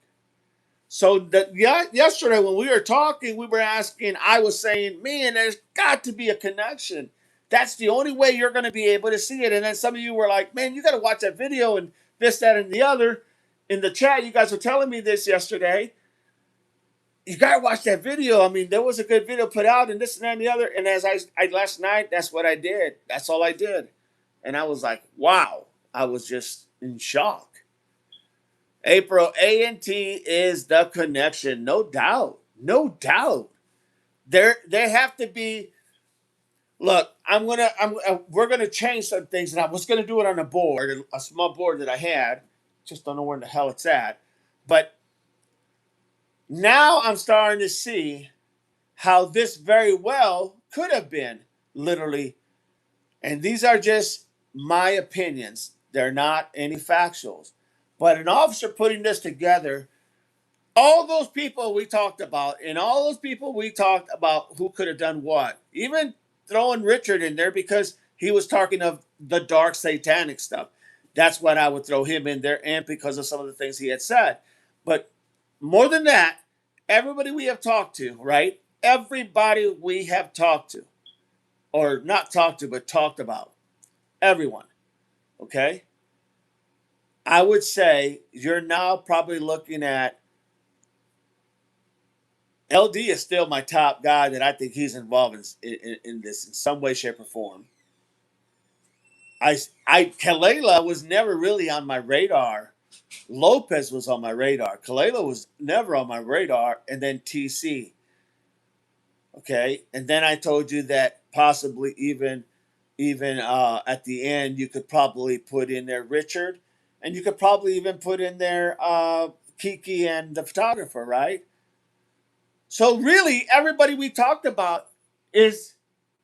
So yesterday when we were talking, we were asking, I was saying, man, there's got to be a connection. That's the only way you're going to be able to see it. And then some of you were like, man, you got to watch that video and this, that, and the other. In the chat, you guys were telling me this yesterday. You got to watch that video. I mean, there was a good video put out and this and that and the other. And as I last night, that's what I did. That's all I did. And I was like, wow. I was just in shock. April, A&T is the connection, no doubt, no doubt. There have to be. Look, we're gonna change some things, and I was gonna do it on a board, a small board that I had. Just don't know where in the hell it's at. But now I'm starting to see how this very well could have been literally, and these are just my opinions. They're not any factuals. But an officer putting this together, all those people we talked about, and all those people we talked about who could have done what, even throwing Richard in there because he was talking of the dark satanic stuff. That's what I would throw him in there, and because of some of the things he had said. But more than that, everybody we have talked to, right? Everybody we have talked to, or not talked to, but talked about, everyone, okay? I would say you're now probably looking at LD is still my top guy that I think he's involved in this in some way, shape, or form. Kalela was never really on my radar. Lopez was on my radar. Kalela was never on my radar, and then TC. Okay, and then I told you that possibly even at the end you could probably put in there Richard, and you could probably even put in there Kiki and the photographer, right? So really, everybody we talked about is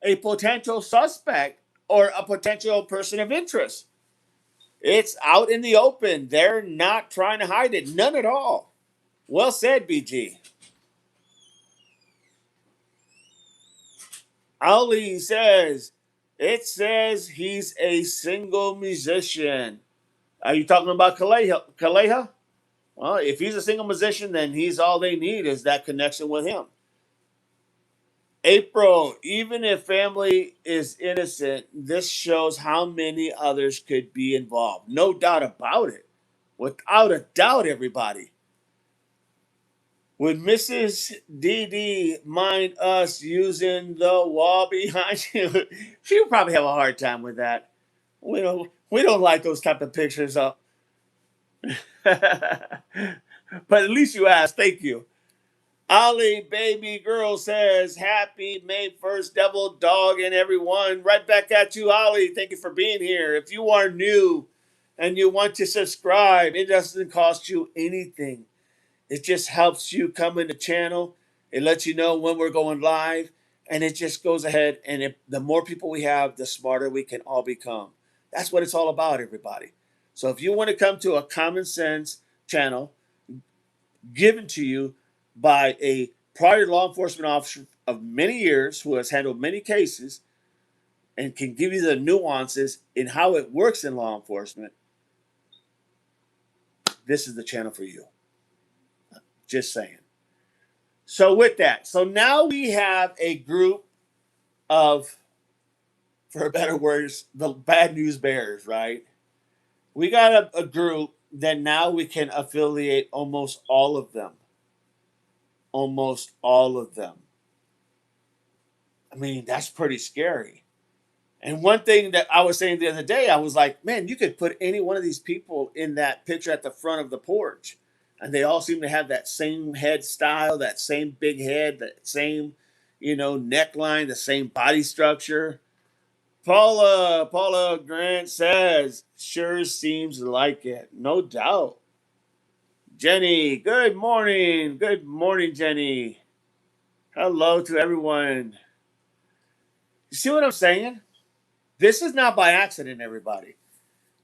a potential suspect or a potential person of interest. It's out in the open. They're not trying to hide it. None at all. Well said, BG. Ali says, it says he's a single musician. Are you talking about Kaleha? Kaleha? Well, if he's a single musician, then he's all they need is that connection with him. April, even if family is innocent, this shows how many others could be involved. No doubt about it. Without a doubt, everybody. Would Mrs. DD mind us using the wall behind you? She would probably have a hard time with that. We don't like those type of pictures up. But at least you asked. Thank you. Ollie baby girl says happy May 1st, devil dog and everyone. Right back at you, Ollie. Thank you for being here. If you are new and you want to subscribe, it doesn't cost you anything. It just helps you come in the channel. It lets you know when we're going live, and it just goes ahead. And the more people we have, the smarter we can all become. That's what it's all about, everybody. So if you want to come to a common sense channel given to you by a prior law enforcement officer of many years who has handled many cases and can give you the nuances in how it works in law enforcement, this is the channel for you. Just saying. So with that, so now we have a group of, for better words, the bad news bears, right? We got a group that now we can affiliate almost all of them. Almost all of them. I mean, that's pretty scary. And one thing that I was saying the other day, I was like, man, you could put any one of these people in that picture at the front of the porch. And they all seem to have that same head style, that same big head, that same, neckline, the same body structure. Paula Grant says, sure seems like it. No doubt. Jenny, good morning. Good morning, Jenny. Hello to everyone. You see what I'm saying? This is not by accident, everybody.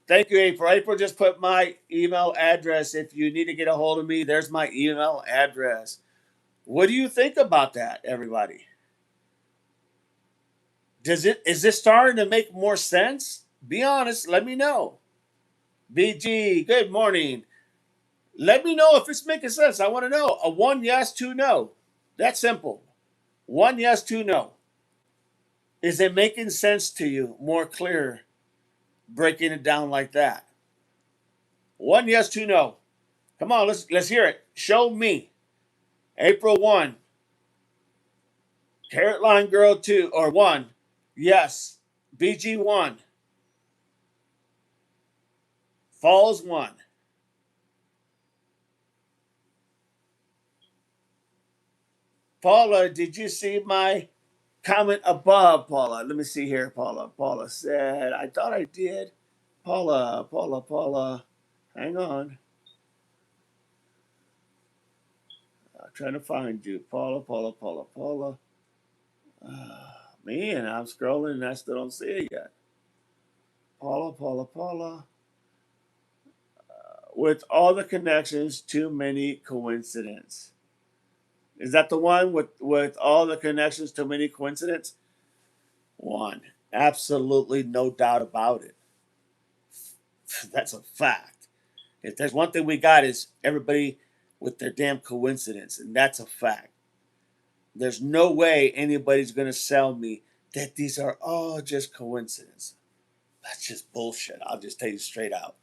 Thank you, April. April just put my email address. If you need to get a hold of me, there's my email address. What do you think about that, everybody? Is this starting to make more sense? Be honest, let me know. BG, good morning. Let me know if it's making sense. I want to know. A one yes, two no. That's simple. One yes, two no. Is it making sense to you more clear breaking it down like that? One yes, two no. Come on, let's hear it. Show me. April 1. Carrot Line Girl 2 or 1. Yes. BG 1. Falls 1. Paula, did you see my comment above, Paula? Let me see here, Paula. Paula said, I thought I did. Paula. Hang on. I'm trying to find you. Paula. Man, I'm scrolling and I still don't see it yet. Paula. With all the connections, too many coincidence. Is that the one with all the connections, too many coincidence? One. Absolutely no doubt about it. That's a fact. If there's one thing we got is everybody with their damn coincidence, and that's a fact. There's no way anybody's going to sell me that these are all just coincidence. That's just bullshit. I'll just tell you straight out.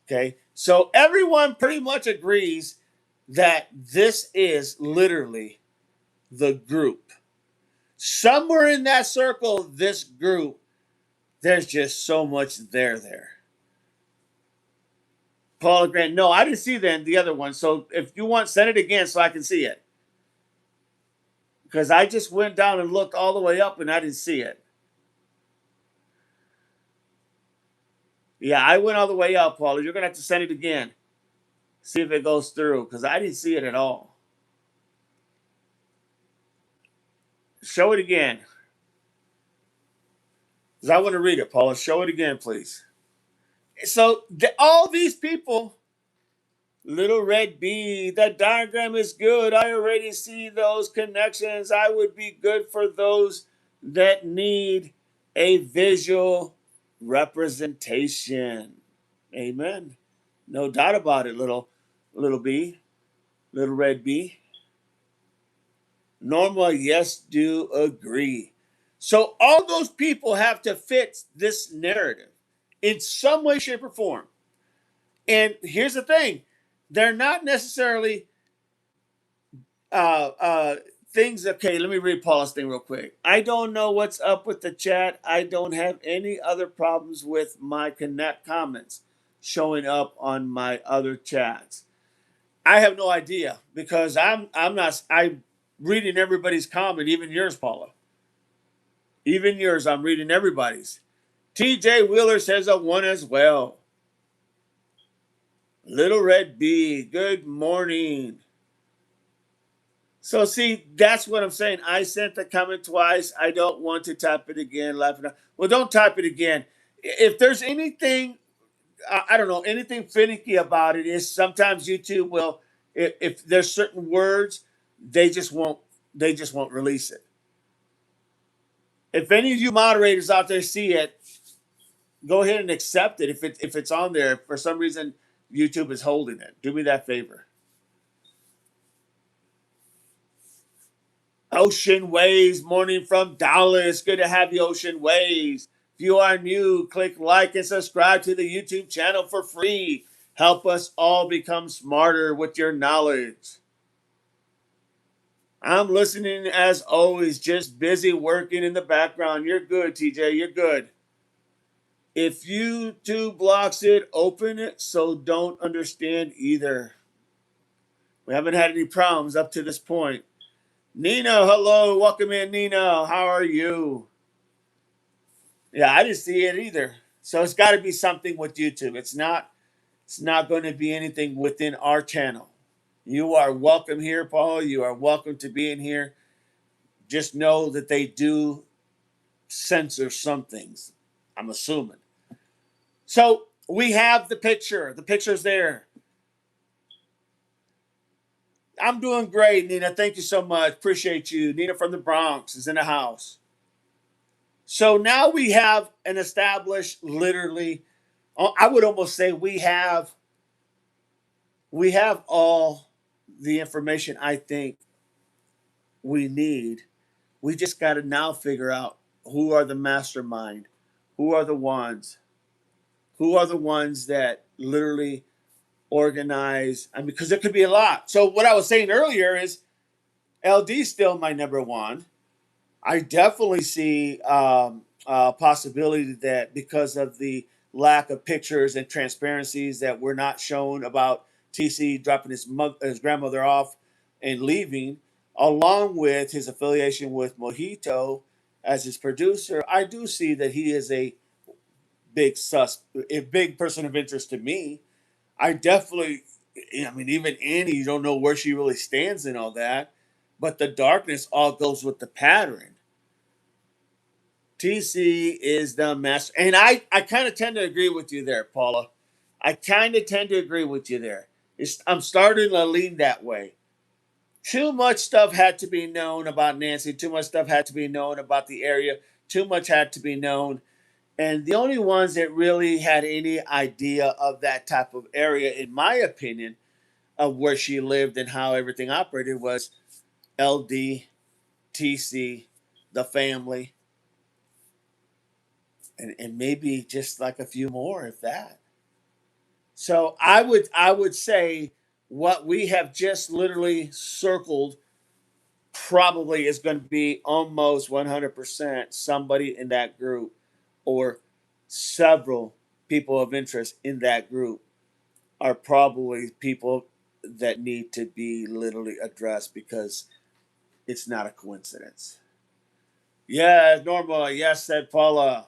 Okay? So everyone pretty much agrees that this is literally the group. Somewhere in that circle, this group, there's just so much there. Paula Grant, no, I didn't see the other one. So if you want, send it again so I can see it. Because I just went down and looked all the way up and I didn't see it. Yeah, I went all the way up, Paula. You're going to have to send it again. See if it goes through. Because I didn't see it at all. Show it again. Because I want to read it, Paula. Show it again, please. So all these people, Little Red Bee, that diagram is good. I already see those connections. I would be good for those that need a visual representation. Amen. No doubt about it, little B, little red B. Norma, yes, do agree. So all those people have to fit this narrative in some way, shape, or form. And here's the thing: they're not necessarily uh, uh, things. Okay, let me read Paula's thing real quick. I don't know what's up with the chat. I don't have any other problems with my connect comments showing up on my other chats. I have no idea because I'm reading everybody's comment, even yours, Paula. Even yours, I'm reading everybody's. TJ Wheeler says a one as well. Little Red B, good morning. So see, that's what I'm saying. I sent the comment twice. I don't want to type it again. Laughing. Well, don't type it again. If there's anything, I don't know, anything finicky about it is sometimes YouTube will, if there's certain words, they just won't, they just won't release it. If any of you moderators out there see it, go ahead and accept it. If it's on there, for some reason YouTube is holding it. Do me that favor. Ocean Waves, morning from Dallas. Good to have you, Ocean Waves. If you are new, click like and subscribe to the YouTube channel for free. Help us all become smarter with your knowledge. I'm listening as always, just busy working in the background. You're good, TJ. You're good. If YouTube blocks it, open it, so don't understand either. We haven't had any problems up to this point. Nina, hello. Welcome in, Nina. How are you? Yeah, I didn't see it either. So it's got to be something with YouTube. It's not going to be anything within our channel. You are welcome here, Paul. You are welcome to be in here. Just know that they do censor some things. I'm assuming. So we have the picture. The picture's there. I'm doing great, Nina. Thank you so much. Appreciate you. Nina from the Bronx is in the house. So now we have an established, literally, I would almost say we have all the information I think we need. We just got to now figure out who are the mastermind, who are the ones, who are the ones that literally organize. I mean, because there could be a lot. So what I was saying earlier is LD still my number one. I definitely see a possibility that because of the lack of pictures and transparencies that were not shown about TC dropping his grandmother off and leaving, along with his affiliation with Mojito as his producer, I do see that he is a big person of interest to me. I definitely, I mean, even Annie, you don't know where she really stands in all that, but the darkness all goes with the pattern. TC is the master. And I kind of tend to agree with you there, Paula. I kind of tend to agree with you there. I'm starting to lean that way. Too much stuff had to be known about Nancy. Too much stuff had to be known about the area. Too much had to be known. And the only ones that really had any idea of that type of area, in my opinion, of where she lived and how everything operated was LD, TC, the family, and maybe just like a few more, if that. So I would say what we have just literally circled probably is going to be almost 100% somebody in that group or several people of interest in that group are probably people that need to be literally addressed because it's not a coincidence. Yeah, normal. Yes, said Paula.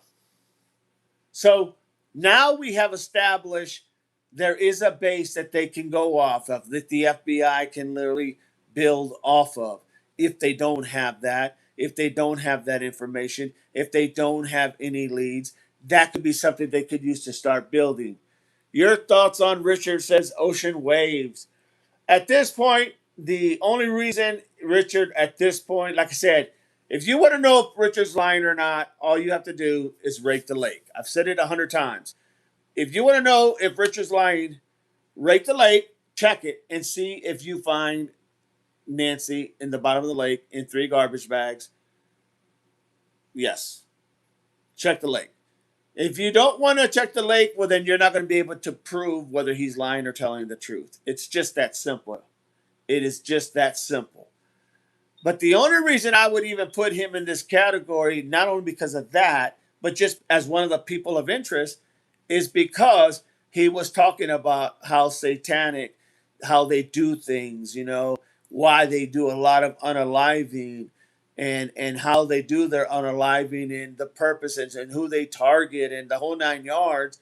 So now we have established there is a base that they can go off of, that the FBI can literally build off of. If they don't have that, if they don't have that information, if they don't have any leads, that could be something they could use to start building. Your thoughts on Richard says ocean waves. At this point, the only reason, Richard, at this point, like I said, If you want to know if Richard's lying or not, all you have to do is rake the lake. I've said it 100 times. If you want to know if Richard's lying, rake the lake, check it, and see if you find Nancy in the bottom of the lake in 3 garbage bags. Yes, check the lake. If you don't want to check the lake, well, then you're not going to be able to prove whether he's lying or telling the truth. It's just that simple. It is just that simple. But the only reason I would even put him in this category, not only because of that, but just as one of the people of interest, is because he was talking about how satanic, how they do things, why they do a lot of unaliving and how they do their unaliving and the purposes and who they target and the whole 9 yards.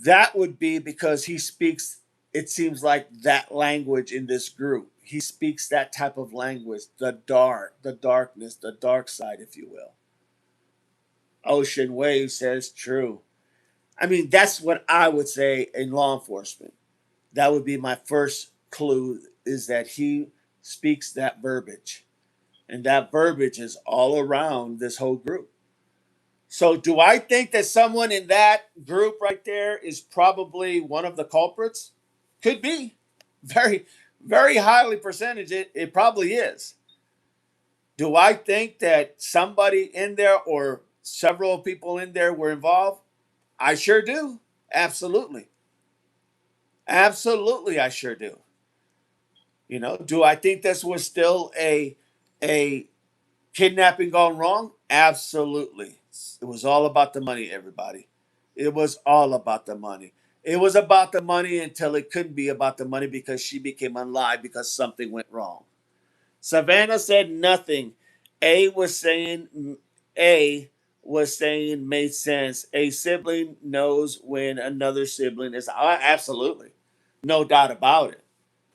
That would be because he speaks, it seems like, that language in this group. He speaks that type of language, the darkness, the dark side, if you will. Ocean Wave says true. I mean, that's what I would say in law enforcement. That would be my first clue, is that he speaks that verbiage. And that verbiage is all around this whole group. So do I think that someone in that group right there is probably one of the culprits? Could be. Very, very highly percentage. It probably is. Do I think that somebody in there or several people in there were involved? I sure do. Absolutely. Absolutely, I sure do. Do I think this was still a kidnapping gone wrong? Absolutely. It was all about the money, everybody. It was all about the money. It was about the money until it couldn't be about the money because she became alive because something went wrong. Savannah said nothing. A was saying A was saying made sense. A sibling knows when another sibling is absolutely. No doubt about it.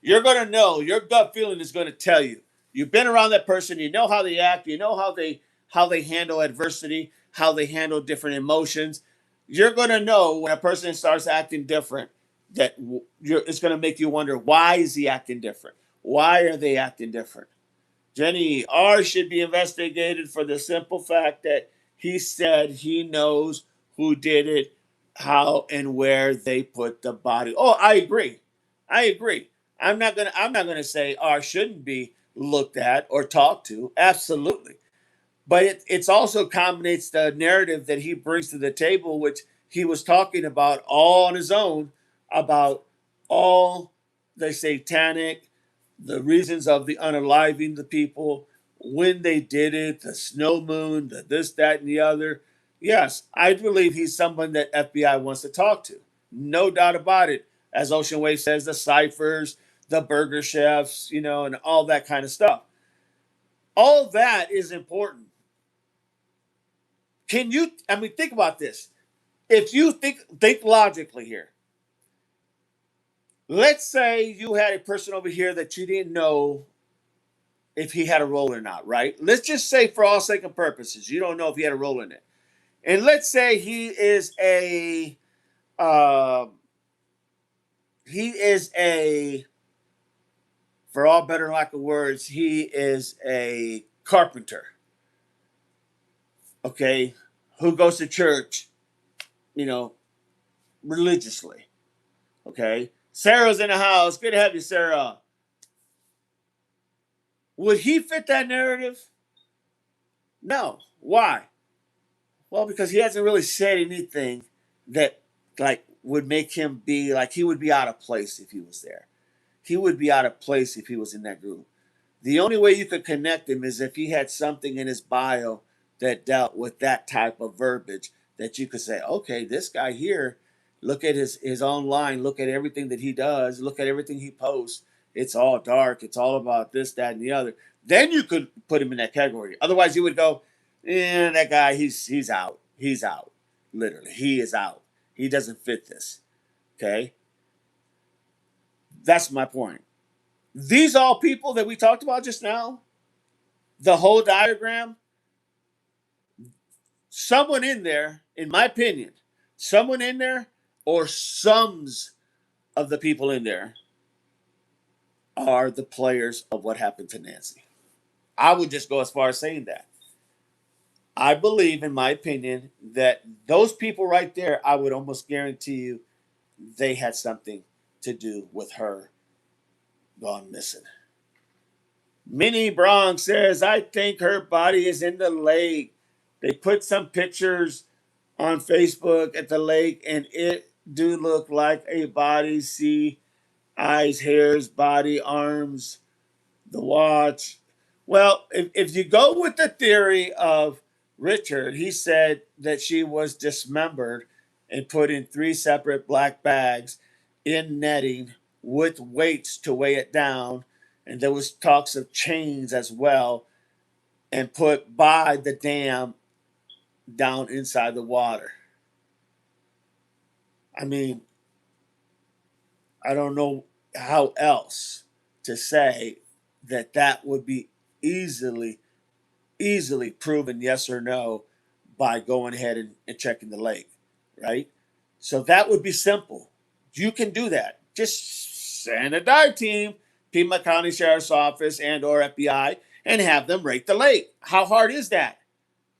You're going to know. Your gut feeling is going to tell you. You've been around that person. You know how they act. You know how they handle adversity, how they handle different emotions. You're going to know when a person starts acting different that it's going to make you wonder, why is he acting different? Why are they acting different? Jenny R should be investigated for the simple fact that he said he knows who did it, how and where they put the body. Oh, I agree. I agree. I'm not gonna say R shouldn't be looked at or talked to. Absolutely. But it's also combinates the narrative that he brings to the table, which he was talking about all on his own, about all the satanic, the reasons of the unaliving the people, when they did it, the snow moon, the this, that, and the other. Yes, I believe he's someone that FBI wants to talk to. No doubt about it. As Ocean Wave says, the ciphers, the burger chefs, and all that kind of stuff. All that is important. Think about this. If you think logically here, let's say you had a person over here that you didn't know if he had a role or not, right? Let's just say, for all sake and purposes, you don't know if he had a role in it. And let's say uh, he is a, for all better lack of words, he is a carpenter, okay, who goes to church, you know, religiously. Okay. Sarah's in the house. Good to have you, Sarah. Would he fit that narrative? No. Why? Well, because he hasn't really said anything that would make him be like, he would be out of place if he was there. He would be out of place if he was in that group. The only way you could connect him is if he had something in his bio that dealt with that type of verbiage that you could say, okay, this guy here, look at his online, look at everything that he does, look at everything he posts. It's all dark. It's all about this, that, and the other. Then you could put him in that category. Otherwise, you would go, that guy, he's out. He's out. Literally, he is out. He doesn't fit this. Okay? That's my point. These all people that we talked about just now, the whole diagram, someone in there, in my opinion, someone in there or sums of the people in there are the players of what happened to Nancy. I would just go as far as saying that. I believe, in my opinion, that those people right there, I would almost guarantee you, they had something to do with her gone missing. Minnie Bronx says, I think her body is in the lake. They put some pictures on Facebook at the lake, and it do look like a body. See eyes, hairs, body, arms, the watch. Well, if you go with the theory of Richard, he said that she was dismembered and put in three separate black bags in netting with weights to weigh it down. And there was talks of chains as well, and put by the dam down inside the water. I mean, I don't know how else to say that that would be easily easily proven yes or no by going ahead and checking the lake, right? So that would be simple. You can do that. Just send a dive team, Pima County Sheriff's Office and or FBI, and have them rake the lake. How hard is that?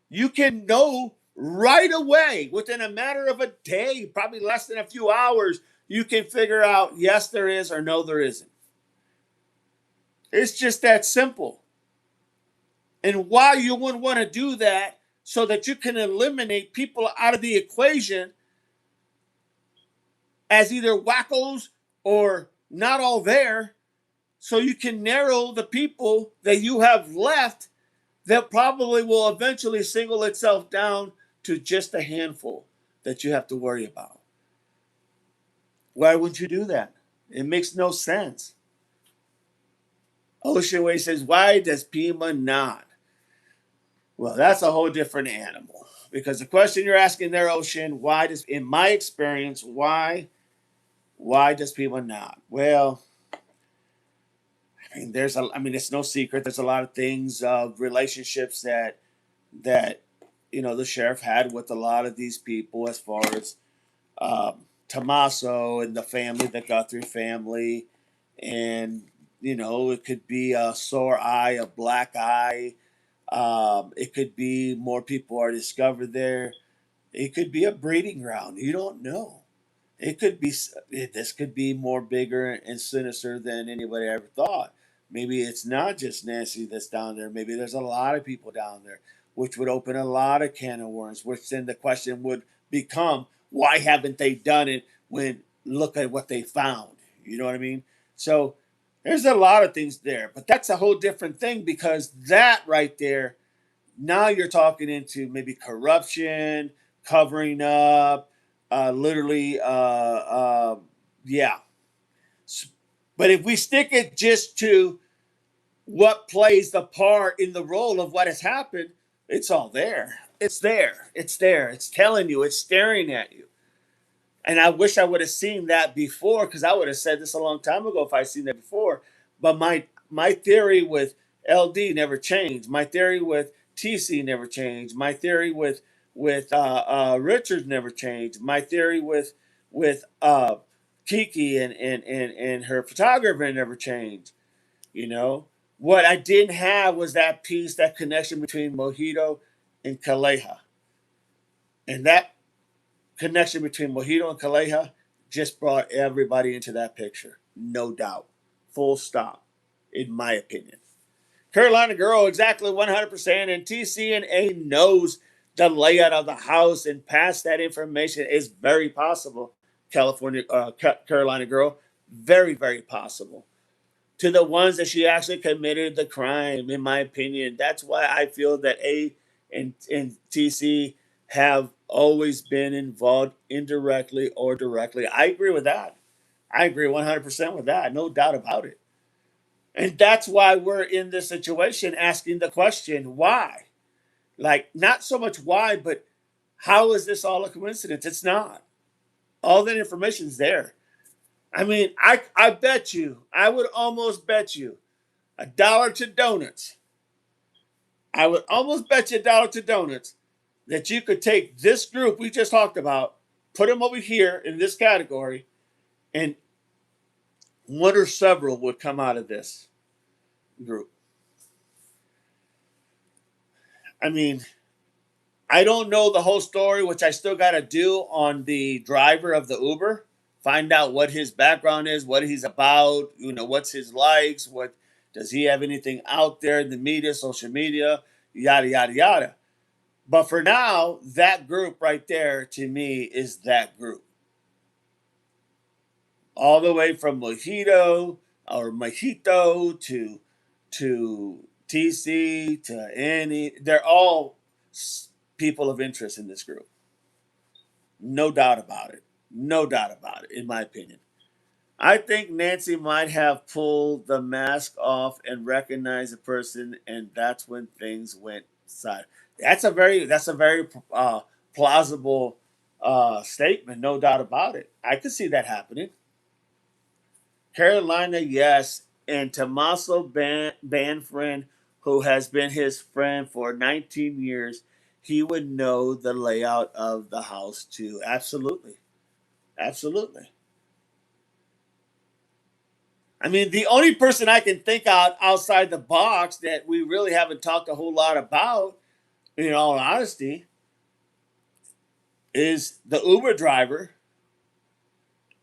You can know right away within a matter of a day, probably less than a few hours. You can figure out yes there is or no there isn't. It's just that simple. And why you wouldn't want to do that so that you can eliminate people out of the equation as either wackos or not all there, so you can narrow the people that you have left that probably will eventually single itself down to just a handful that you have to worry about. Why wouldn't you do that? It makes no sense. Ocean Way says, why does Pima not? Well, that's a whole different animal. Because the question you're asking there, Ocean, why does, in my experience, why does Pima not? Well, it's no secret. There's a lot of things, relationships that the sheriff had with a lot of these people, as far as Tommaso and the family, the Guthrie family, and it could be a sore eye, a black eye. It could be more people are discovered there. It could be a breeding ground. You don't know. It could be this could be more bigger and sinister than anybody ever thought. Maybe it's not just Nancy that's down there. Maybe there's a lot of people down there, which would open a lot of can of worms. Which then the question would become, why haven't they done it when look at what they found? You know what I mean? So there's a lot of things there, but that's a whole different thing, because that right there, now you're talking into maybe corruption, covering up, literally, yeah. But if we stick it just to what plays the part in the role of what has happened, it's all there. It's there. It's there. It's telling you. It's staring at you. And I wish I would have seen that before, because I would have said this a long time ago if I'd seen that before. But my theory with LD never changed. My theory with TC never changed. My theory with Richards never changed. My theory with Kiki and her photographer never changed. You know what I didn't have was that piece, that connection between Mojito and Kaleha, and that connection between Mojito and Kaleha just brought everybody into that picture. No doubt. Full stop, in my opinion. Carolina Girl, exactly 100%. And TCNA knows the layout of the house and pass that information is very possible. Carolina Girl, very, very possible. To the ones that she actually committed the crime, in my opinion. That's why I feel that A and TC have always been involved indirectly or directly. I agree with that. I agree 100% with that. No doubt about it. And that's why we're in this situation asking the question, why? Like, not so much why, but how is this all a coincidence? It's not. All that information's there. I mean, I bet you, I would almost bet you $1 to donuts. I would almost bet you $1 to donuts that you could take this group we just talked about, put them over here in this category, and one or several would come out of this group. I mean, I don't know the whole story, which I still got to do on the driver of the Uber. Find out what his background is, what he's about, what's his likes, what does he have anything out there in the media, social media, yada, yada, yada. But for now, that group right there to me is that group. All the way from Mojito to TC to Annie, they're all people of interest in this group. No doubt about it. No doubt about it, in my opinion. I think Nancy might have pulled the mask off and recognized the person, and that's when things went side. That's a very plausible statement, no doubt about it. I could see that happening. Carolina, yes, and Tommaso Banfriend, who has been his friend for 19 years, he would know the layout of the house too. Absolutely, absolutely. I mean, the only person I can think out outside the box that we really haven't talked a whole lot about, in all honesty, is the Uber driver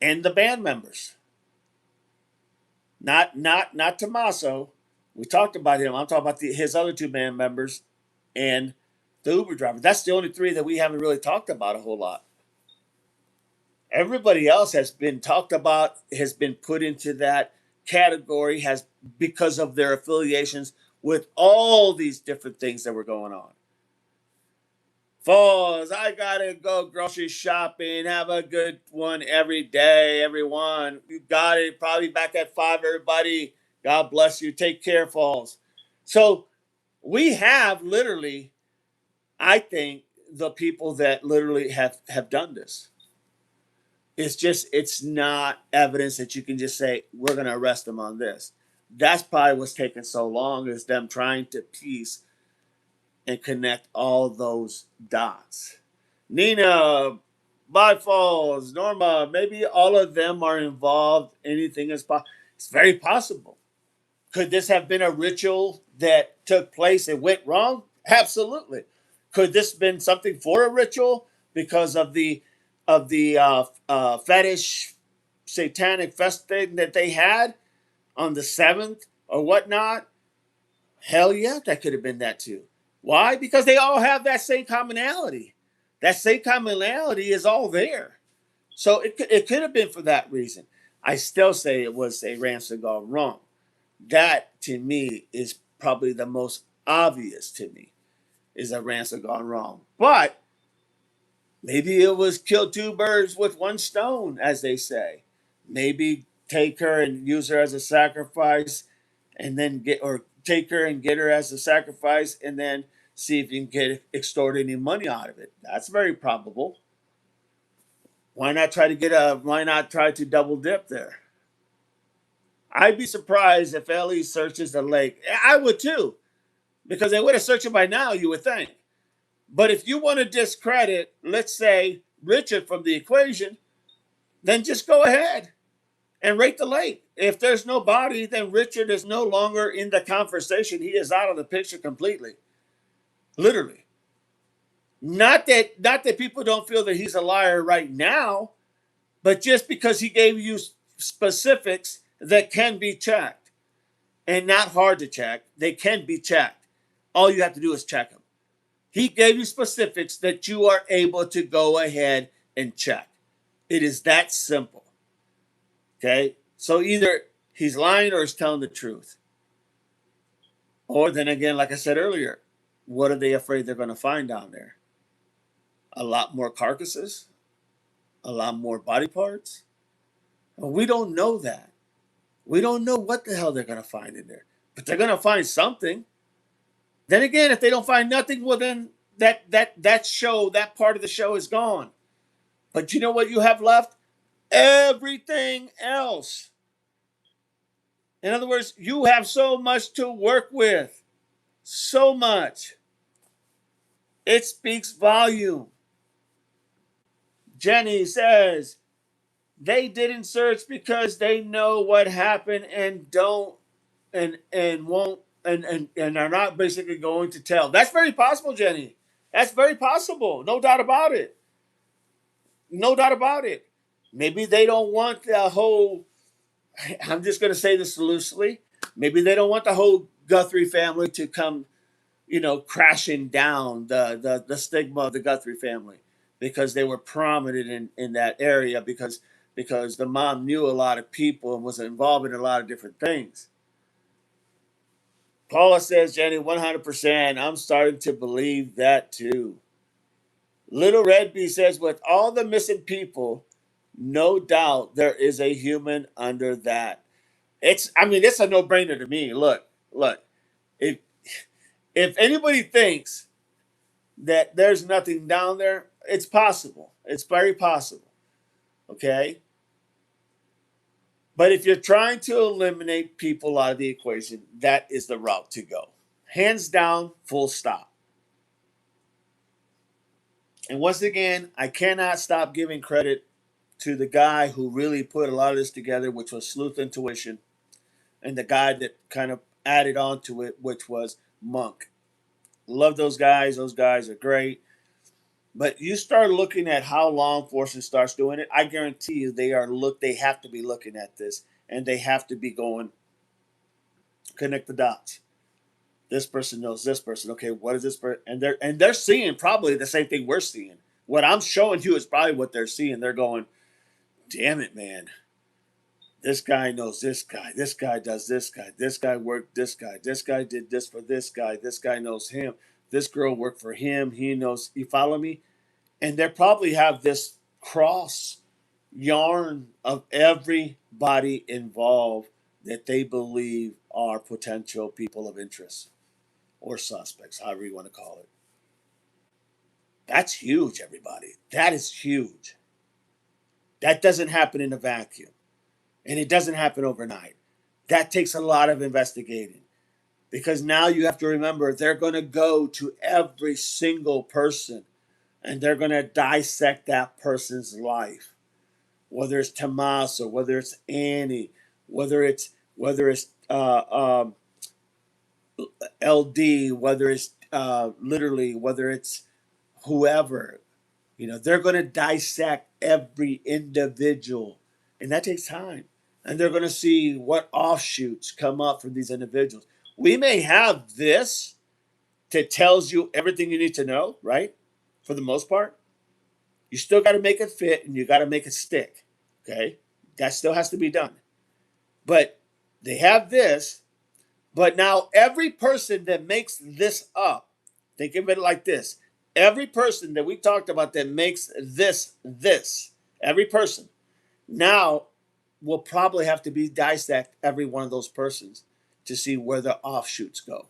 and the band members. Not Tommaso. We talked about him. I'm talking about his other two band members and the Uber driver. That's the only three that we haven't really talked about a whole lot. Everybody else has been talked about, has been put into that category, has because of their affiliations with all these different things that were going on. Falls, I gotta go grocery shopping. Have a good one every day, everyone. You got it. Probably back at 5, everybody. God bless you. Take care, Falls. So we have literally, I think, the people that literally have done this. It's not evidence that you can just say we're going to arrest them on this. That's probably what's taking so long, is them trying to piece and connect all those dots. Nina, Bye Falls, Norma, maybe all of them are involved. Anything is possible. It's very possible. Could this have been a ritual that took place and went wrong? Absolutely. Could this have been something for a ritual because of the fetish satanic fest thing that they had on the 7th or whatnot? Hell yeah, that could have been that too. Why? Because they all have that same commonality. That same commonality is all there. So it could have been for that reason. I still say it was a ransom gone wrong. That to me is probably the most obvious to me, is a ransom gone wrong. But maybe it was kill two birds with one stone, as they say. Maybe take her and use her as a sacrifice, and then take her and get her as a sacrifice, and then see if you can extort any money out of it. That's very probable. Why not try to double dip there? I'd be surprised if Ellie searches the lake. I would too, because they would have searched it by now, you would think. But if you want to discredit, let's say, Richard from the equation, then just go ahead and rate the lake. If there's no body, then Richard is no longer in the conversation. He is out of the picture completely. Literally. Not that people don't feel that he's a liar right now, but just because he gave you specifics that can be checked, and not hard to check, they can be checked. All you have to do is check them. He gave you specifics that you are able to go ahead and check. It is that simple. Okay? So either he's lying or he's telling the truth. Or then again, like I said earlier, what are they afraid they're going to find down there? A lot more carcasses? A lot more body parts? Well, we don't know that. We don't know what the hell they're going to find in there. But they're going to find something. Then again, if they don't find nothing, well then that part of the show is gone. But you know what you have left? Everything else. In other words, you have so much to work with. So much. It speaks volume. Jenny says they didn't search because they know what happened and don't and won't and are not basically going to tell. That's very possible, Jenny. That's very possible. No doubt about it. No doubt about it. Maybe they don't want the whole. I'm just going to say this loosely. Maybe they don't want the whole Guthrie family to come, crashing down the stigma of the Guthrie family because they were prominent in that area because the mom knew a lot of people and was involved in a lot of different things. Paula says, Jenny, 100%. I'm starting to believe that too. Little Red Bee says, with all the missing people, no doubt there is a human under that. It's a no-brainer to me. Look. If if anybody thinks that there's nothing down there, it's possible. It's very possible. Okay? But if you're trying to eliminate people out of the equation, that is the route to go. Hands down, full stop. And once again, I cannot stop giving credit to the guy who really put a lot of this together, which was Sleuth Intuition, and the guy that kind of added on to it, which was Monk. Love those guys. Those guys are great. But you start looking at how law enforcement starts doing it, I guarantee you they have to be looking at this and they have to be going connect the dots. This person knows this person. Okay, what is this person? And they're seeing probably the same thing we're seeing. What I'm showing you is probably what they're seeing. They're going, damn it, man. This guy knows this guy. This guy does this guy. This guy worked this guy. This guy did this for this guy. This guy knows him. This girl worked for him. He knows. You follow me? And they probably have this cross yarn of everybody involved that they believe are potential people of interest or suspects, however you want to call it. That's huge, everybody. That is huge. That doesn't happen in a vacuum. And it doesn't happen overnight. That takes a lot of investigating. Because now you have to remember they're going to go to every single person and they're going to dissect that person's life. Whether it's Tommaso, whether it's Annie, whether it's LD, whether it's literally, whether it's whoever, they're going to dissect every individual, and that takes time. And they're going to see what offshoots come up from these individuals. We may have this that tells you everything you need to know, right? For the most part, you still got to make it fit and you got to make it stick. Okay, that still has to be done. But they have this. But now every person that makes this up, think of it like this. Every person that we talked about that makes this, every person, now will probably have to be dissect every one of those persons to see where the offshoots go,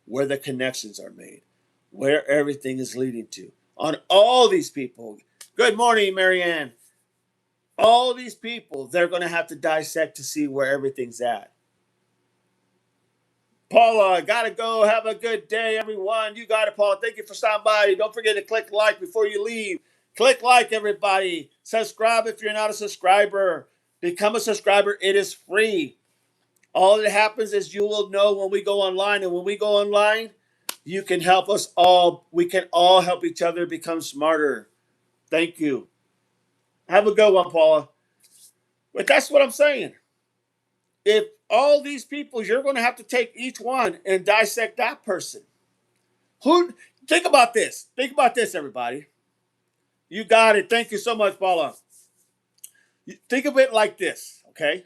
where the connections are made, where everything is leading to. On all these people. Good morning, Marianne. All these people, they're going to have to dissect to see where everything's at. Paula, gotta go. Have a good day, everyone. You got it, Paula. Thank you for stopping by. Don't forget to click like before you leave. Click like, everybody. Subscribe if you're not a subscriber. Become a subscriber. It is free. All that happens is you will know when we go online. And when we go online, you can help us all. We can all help each other become smarter. Thank you. Have a good one, Paula. But that's what I'm saying. If all these people, you're going to have to take each one and dissect that person. Who? Think about this. Think about this, everybody. You got it. Thank you so much, Paula. Think of it like this, okay?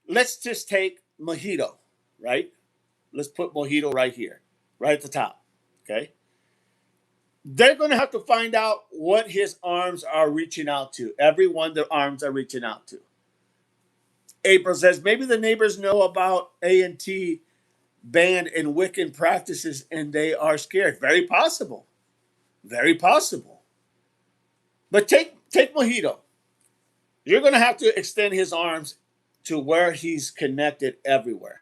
Let's just take Mojito, right? Let's put Mojito right here, right at the top, okay? They're going to have to find out what his arms are reaching out to. Everyone their arms are reaching out to. April says, maybe the neighbors know about A&T banned and Wiccan practices and they are scared. Very possible. Very possible. But take Mojito. You're going to have to extend his arms to where he's connected everywhere.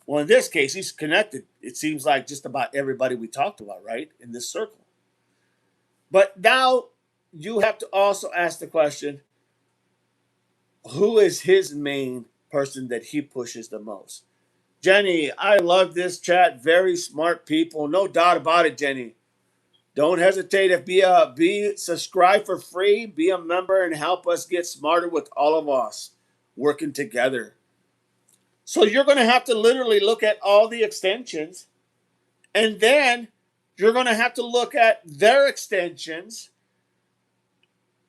Well, in this case, he's connected, it seems like, just about everybody we talked about, right, in this circle. But now you have to also ask the question, who is his main person that he pushes the most? Jenny, I love this chat. Very smart people. No doubt about it, Jenny. Don't hesitate to be subscribe for free, be a member, and help us get smarter with all of us working together. So you're going to have to literally look at all the extensions, and then you're going to have to look at their extensions.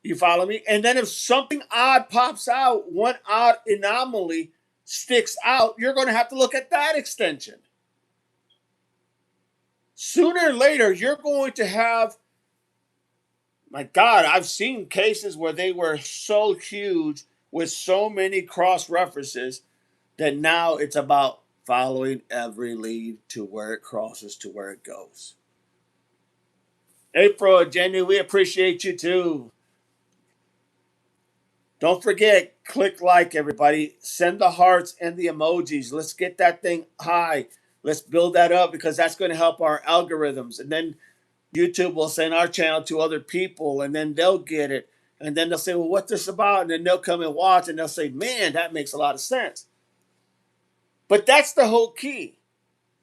You follow me? And then if something odd pops out, one odd anomaly sticks out, you're going to have to look at that extension. Sooner or later, you're going to have, my God, I've seen cases where they were so huge with so many cross references that now it's about following every lead to where it crosses to where it goes. April, Jenny, we appreciate you too. Don't forget, click like, everybody. Send the hearts and the emojis. Let's get that thing high. Let's build that up because that's going to help our algorithms. And then YouTube will send our channel to other people and then they'll get it. And then they'll say, well, what's this about? And then they'll come and watch and they'll say, man, that makes a lot of sense. But that's the whole key.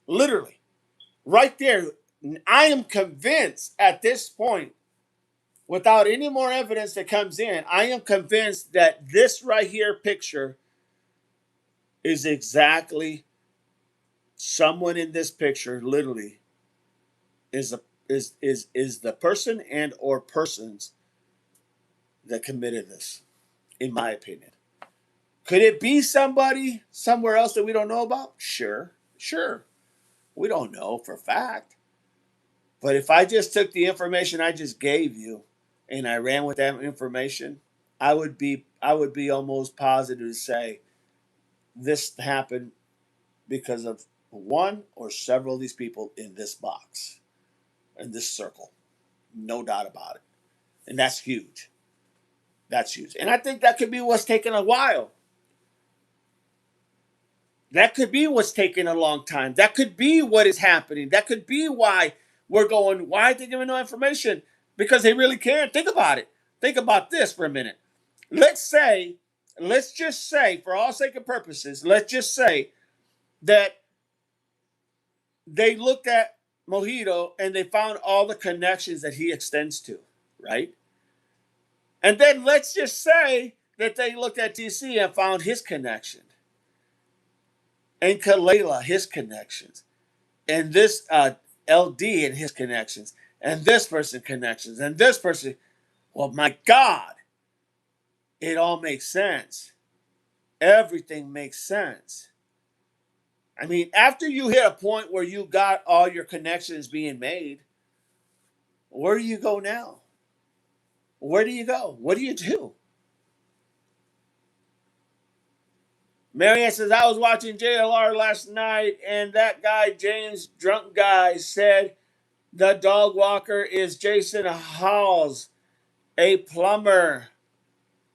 Literally. Right there. I am convinced at this point, without any more evidence that comes in, I am convinced that this right here picture is exactly someone in this picture literally is the person and or persons that committed this, in my opinion. Could it be somebody somewhere else that we don't know about? Sure. We don't know for a fact. But if I just took the information I just gave you and I ran with that information, I would be almost positive to say this happened because of one or several of these people in this box, in this circle. No doubt about it. And that's huge. That's huge. And I think that could be what's taking a while. That could be what's taking a long time. That could be what is happening. That could be why we're going, why are they giving no information? Because they really can't. Think about it. Think about this for a minute. Let's just say, for all sake of purposes, let's just say that they looked at Mojito and they found all the connections that he extends to, right? And then let's just say that they looked at TC and found his connection. And Kalela, his connections. And this LD and his connections. And this person connections. And this person. Well, my God. It all makes sense. Everything makes sense. I mean, after you hit a point where you got all your connections being made, where do you go now? Where do you go? What do you do? Marianne says, I was watching JLR last night, and that guy, James, drunk guy, said the dog walker is Jason Halls, a plumber.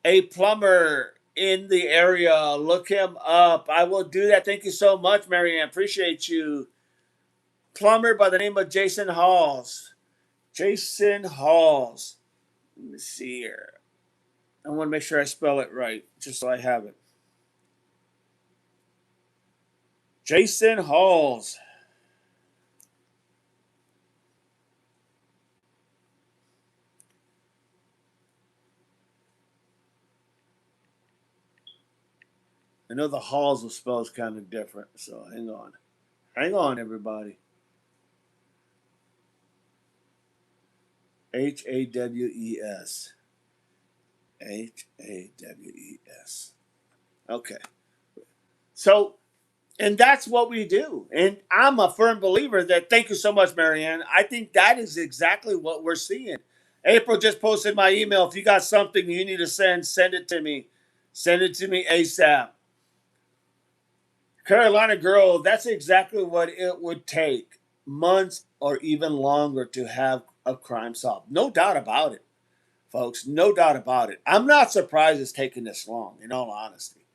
A plumber in the area. Look him up. I will do that. Thank you so much, Marianne. Appreciate you. Plumber by the name of Jason Halls. Jason Halls. Let me see here. I want to make sure I spell it right, just so I have it. Jason Halls. I know the Halls will spell is kind of different, so hang on. Hang on, everybody. Hawes. Hawes. Okay. So, and that's what we do. And I'm a firm believer that, thank you so much, Marianne. I think that is exactly what we're seeing. April just posted my email. If you got something you need to send it to me. Send it to me ASAP. Carolina Girl, that's exactly what it would take. Months or even longer to have a crime solved. No doubt about it, folks. No doubt about it. I'm not surprised it's taking this long, in all honesty.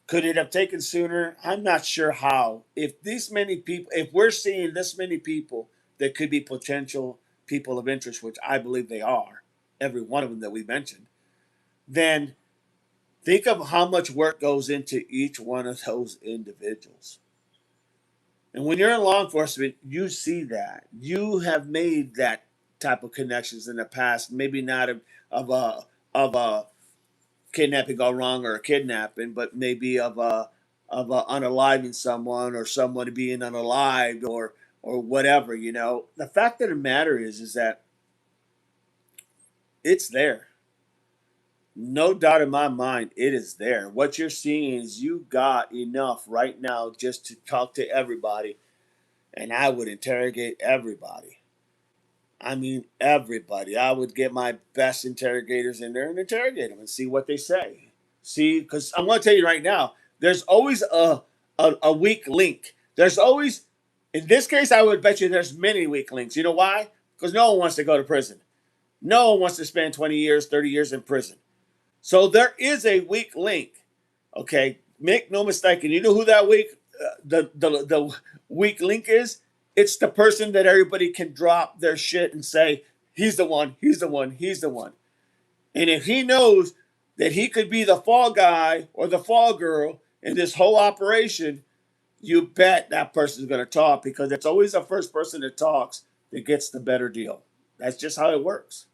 Could it have taken sooner? I'm not sure how. If this many people, if we're seeing this many people that could be potential people of interest, which I believe they are, every one of them that we mentioned, then think of how much work goes into each one of those individuals. And when you're in law enforcement, you see that. You have made that type of connections in the past. Maybe not of a kidnapping gone wrong or a kidnapping, but maybe of unaliving someone or someone being unalived or whatever. The fact of the matter is that it's there. No doubt in my mind, it is there. What you're seeing is you got enough right now just to talk to everybody, and I would interrogate everybody. I mean, everybody. I would get my best interrogators in there and interrogate them and see what they say. See, because I'm going to tell you right now, there's always a weak link. There's always, in this case, I would bet you there's many weak links. You know why? Because no one wants to go to prison. No one wants to spend 20 years, 30 years in prison. So there is a weak link. Okay, make no mistake. And you know who that the weak link is? It's the person that everybody can drop their shit and say, he's the one, he's the one, he's the one. And if he knows that he could be the fall guy or the fall girl in this whole operation, you bet that person's going to talk, because it's always the first person that talks that gets the better deal. That's just how it works.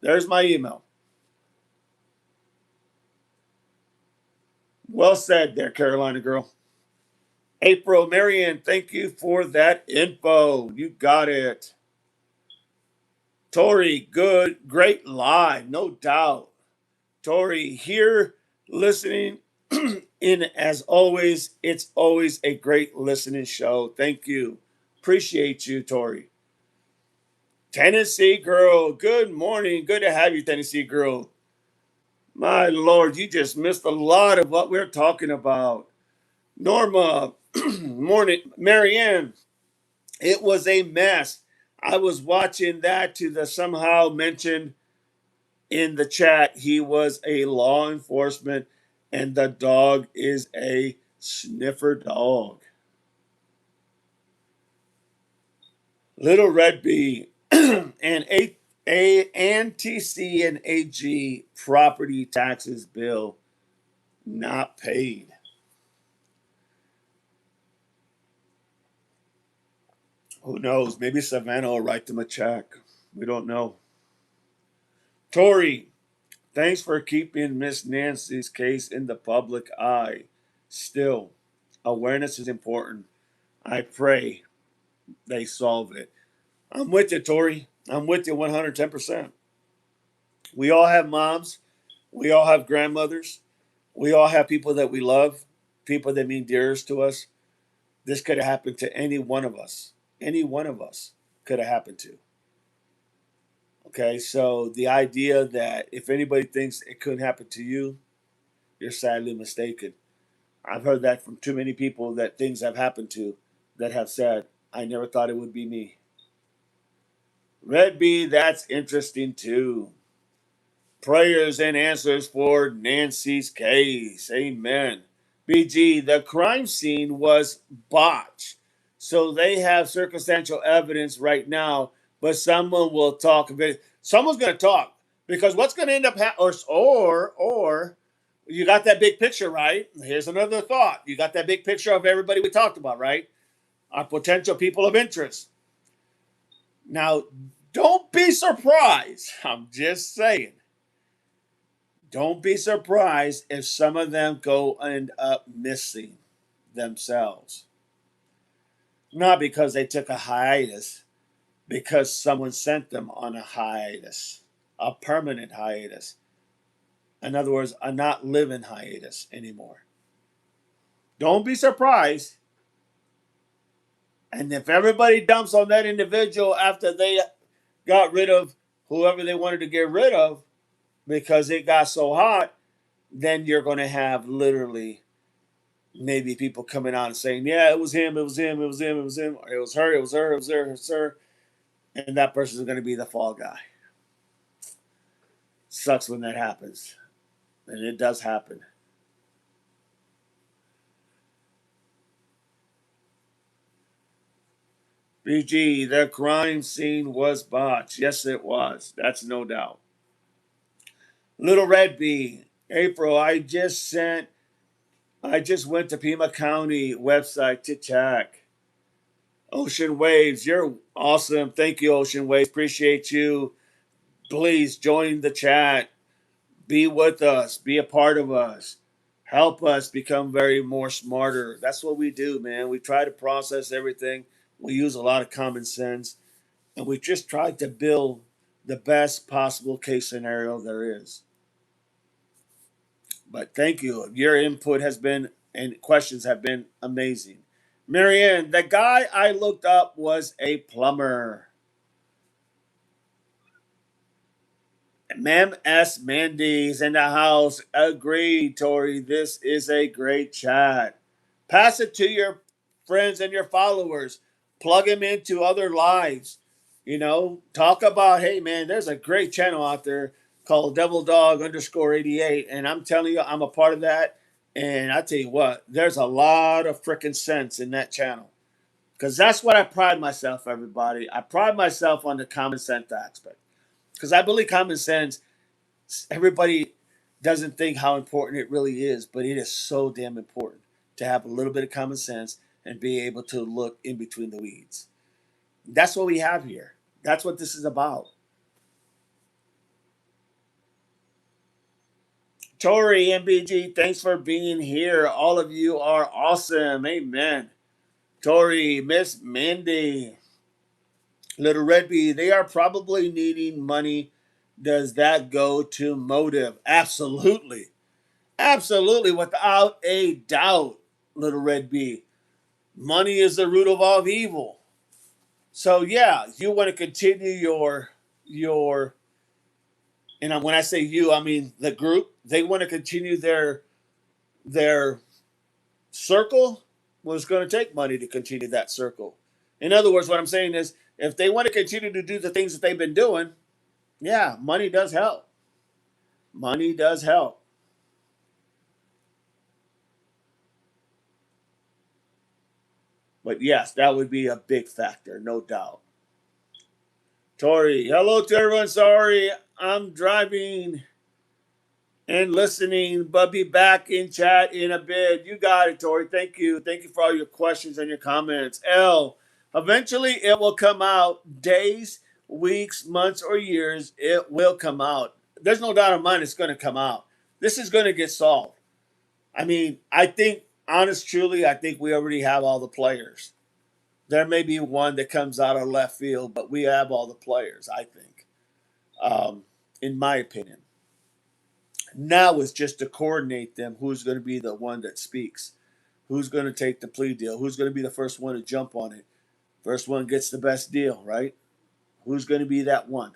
There's my email. Well said there, Carolina girl. April, Marianne, thank you for that info. You got it. Tori, good, great live, no doubt. Tori, here listening in as always. It's always a great listening show. Thank you. Appreciate you, Tori. Tennessee girl, good morning. Good to have you, Tennessee girl. My Lord, you just missed a lot of what we're talking about. Norma, morning. Marianne, it was a mess. I was watching that to the somehow mentioned in the chat he was a law enforcement and the dog is a sniffer dog. Little Red Bee and and TC and AG property taxes bill not paid. Who knows? Maybe Savannah will write them a check. We don't know. Tori, thanks for keeping Miss Nancy's case in the public eye. Still, awareness is important. I pray they solve it. I'm with you, Tori. I'm with you 110%. We all have moms. We all have grandmothers. We all have people that we love, people that mean dearest to us. This could have happened to any one of us. Any one of us could have happened to. Okay, so the idea that if anybody thinks it couldn't happen to you, you're sadly mistaken. I've heard that from too many people that things have happened to that have said, I never thought it would be me. Red Bee, that's interesting too. Prayers and answers for Nancy's case. Amen. BG, the crime scene was botched. So they have circumstantial evidence right now, but someone will talk of it. Someone's going to talk, because what's going to end up happening, or you got that big picture, right? Here's another thought. You got that big picture of everybody we talked about, right? Our potential people of interest. Now, don't be surprised. I'm just saying. Don't be surprised if some of them go end up missing themselves. Not because they took a hiatus, because someone sent them on a hiatus, a permanent hiatus. In other words, a not living hiatus anymore. Don't be surprised. And if everybody dumps on that individual after they got rid of whoever they wanted to get rid of because it got so hot, then you're going to have literally maybe people coming out and saying, yeah, it was him, it was him, it was him, it was him, or it was her, it was her, it was her, it was her. And that person is going to be the fall guy. Sucks when that happens. And it does happen. BG, the crime scene was botched. Yes, it was. That's no doubt. Little Red Bee, April, I just went to Pima County website to check. Ocean Waves, you're awesome. Thank you, Ocean Waves. Appreciate you. Please join the chat. Be with us. Be a part of us. Help us become very more smarter. That's what we do, man. We try to process everything. We use a lot of common sense, and we just try to build the best possible case scenario there is. But thank you. Your input has been and questions have been amazing. Marianne, the guy I looked up was a plumber. Mem S. Mandy's in the house. Agreed, Tori. This is a great chat. Pass it to your friends and your followers. Plug them into other lives. Talk about, hey, man, there's a great channel out there called Devil Dog underscore 88. And I'm telling you, I'm a part of that. And I tell you what, there's a lot of freaking sense in that channel. Because that's what I pride myself, everybody. I pride myself on the common sense aspect. Because I believe common sense, everybody doesn't think how important it really is, but it is so damn important to have a little bit of common sense and be able to look in between the weeds. That's what we have here. That's what this is about. Tori MBG, thanks for being here. All of you are awesome. Amen. Tori, Miss Mandy, Little Red Bee, they are probably needing money. Does that go to motive? Absolutely. Absolutely, without a doubt, Little Red Bee. Money is the root of all evil. So yeah, you want to continue your and when I say you, I mean the group. They want to continue their circle. Well, it's going to take money to continue that circle. In other words, what I'm saying is, if they want to continue to do the things that they've been doing, yeah, money does help. Money does help. But yes, that would be a big factor, no doubt. Tori, hello to everyone. Sorry, I'm driving and listening, but be back in chat in a bit. You got it, Tori. Thank you. Thank you for all your questions and your comments. L, eventually it will come out. Days, weeks, months, or years, it will come out. There's no doubt in mind it's going to come out. This is going to get solved. I mean, I think, honest, truly, I think we already have all the players. There may be one that comes out of left field, but we have all the players, I think, in my opinion. Now it's just to coordinate them who's going to be the one that speaks, who's going to take the plea deal, who's going to be the first one to jump on it. First one gets the best deal, right? Who's going to be that one?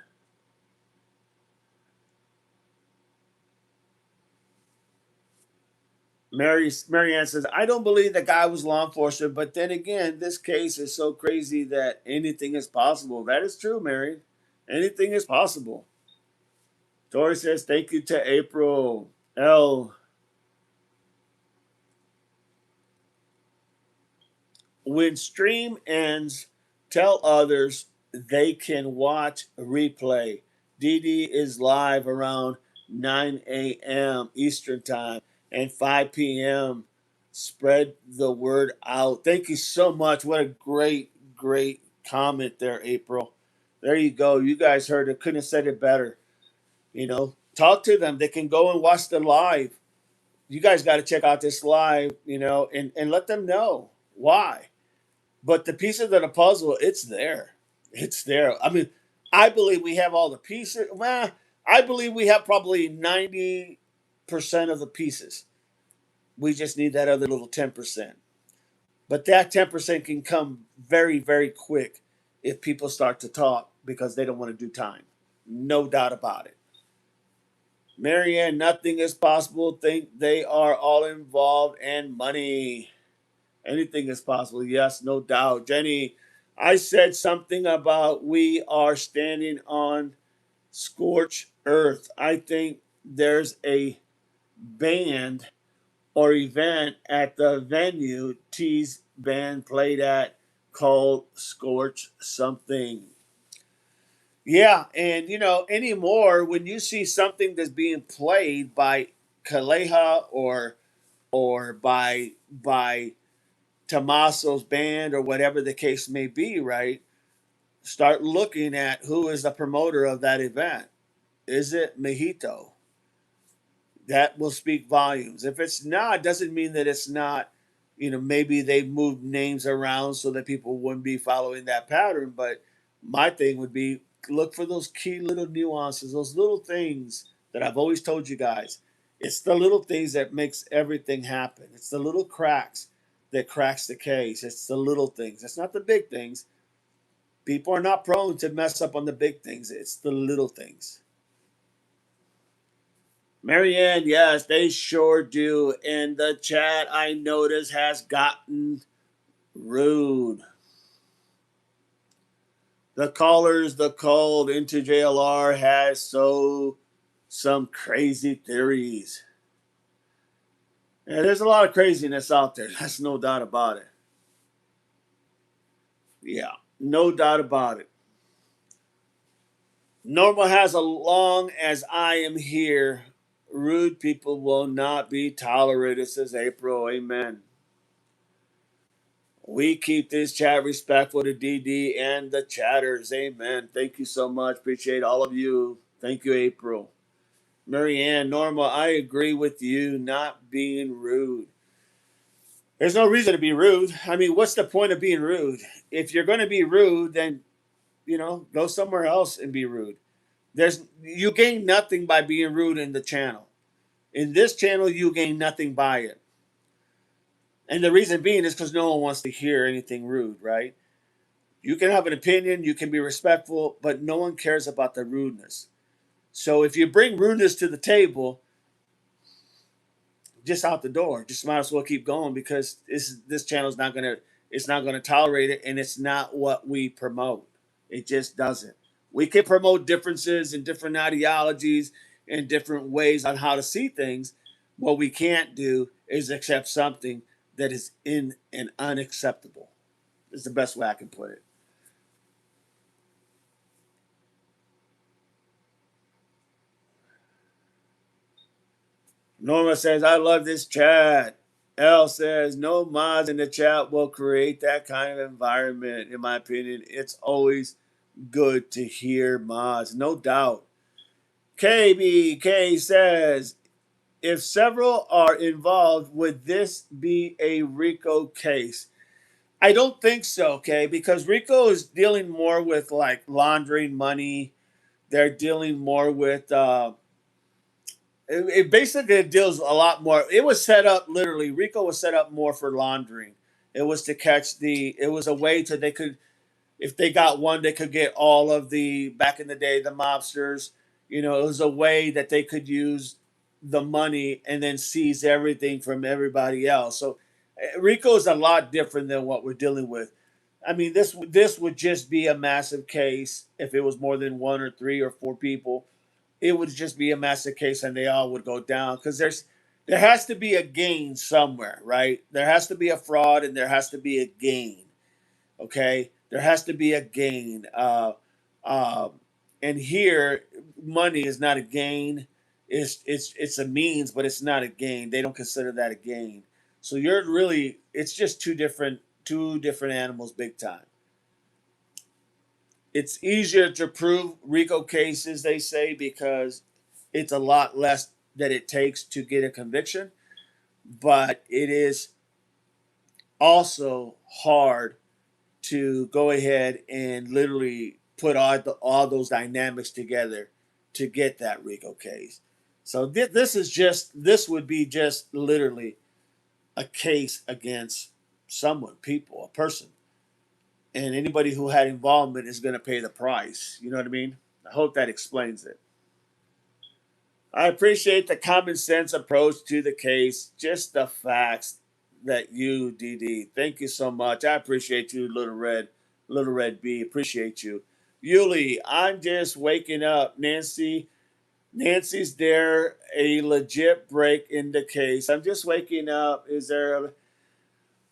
Marianne says, I don't believe the guy was law enforcement, but then again, this case is so crazy that anything is possible. That is true, Mary. Anything is possible. Tori says, thank you to April. L. When stream ends, tell others they can watch a replay. DD is live around 9 a.m. Eastern Time and 5 p.m. Spread the word out. Thank you so much. What a great, great comment there, April. There you go. You guys heard it. Couldn't have said it better. Talk to them. They can go and watch the live. You guys got to check out this live, and let them know why. But the pieces of the puzzle, it's there. It's there. I mean, I believe we have all the pieces. Well, I believe we have probably 90% of the pieces. We just need that other little 10%. But that 10% can come very, very quick if people start to talk because they don't want to do time. No doubt about it. Marianne, nothing is possible. Think they are all involved and money. Anything is possible. Yes, no doubt. Jenny, I said something about we are standing on scorched earth. I think there's a band or event at the venue T's band played at called Scorch Something. Yeah, and anymore when you see something that's being played by Kaleha or by Tommaso's band or whatever the case may be, right? Start looking at who is the promoter of that event. Is it Mojito? That will speak volumes. If it's not, it doesn't mean that it's not, maybe they've moved names around so that people wouldn't be following that pattern. But my thing would be look for those key little nuances, those little things that I've always told you guys. It's the little things that makes everything happen. It's the little cracks that cracks the case. It's the little things. It's not the big things. People are not prone to mess up on the big things. It's the little things. Marianne, yes, they sure do. And the chat I notice has gotten rude. The callers, the called into JLR has some crazy theories. Yeah, there's a lot of craziness out there. That's no doubt about it. Yeah, no doubt about it. Normal has a long as I am here. Rude people will not be tolerated, says April. Amen. We keep this chat respectful to DD and the chatters. Amen. Thank you so much. Appreciate all of you. Thank you, April. Marianne, Norma, I agree with you not being rude. There's no reason to be rude. I mean, what's the point of being rude? If you're going to be rude, then, go somewhere else and be rude. You gain nothing by being rude in the channel. In this channel, you gain nothing by it. And the reason being is because no one wants to hear anything rude, right? You can have an opinion, you can be respectful, but no one cares about the rudeness. So if you bring rudeness to the table, just out the door, just might as well keep going because this channel is not gonna it's not gonna tolerate it, and it's not what we promote. It just doesn't. We can promote differences and different ideologies and different ways on how to see things. What we can't do is accept something that is in and unacceptable. Is the best way I can put it. Norma says, I love this chat. L says, no mods in the chat will create that kind of environment. In my opinion, it's always good to hear mods, no doubt. KBK says, if several are involved, would this be a RICO case? I don't think so, okay, because RICO is dealing more with like laundering money. They're dealing more with it basically deals a lot more. It was set up literally. RICO was set up more for laundering. It was to catch the. It was a way to they could, if they got one, they could get all of the back in the day the mobsters. It was a way that they could use the money and then seize everything from everybody else. So RICO is a lot different than what we're dealing with. I mean, this would just be a massive case if it was more than one or three or four people. It would just be a massive case and they all would go down because there has to be a gain somewhere, right? There has to be a fraud and there has to be a gain. Okay, there has to be a gain. Um, and here, money is not a gain. It's a means, but it's not a gain. They don't consider that a gain. So you're really it's just two different animals, big time. It's easier to prove RICO cases, they say, because it's a lot less that it takes to get a conviction, but it is also hard to go ahead and literally put all those dynamics together to get that RICO case. So this would be just literally a case against someone, people, a person, and anybody who had involvement is going to pay the price. You know what I mean? I hope that explains it. I appreciate the common sense approach to the case, just the facts that you, DD. Thank you so much. I appreciate you, Little Red B. Appreciate you. Yuli, I'm just waking up. Nancy's there a legit break in the case. I'm just waking up. Is there a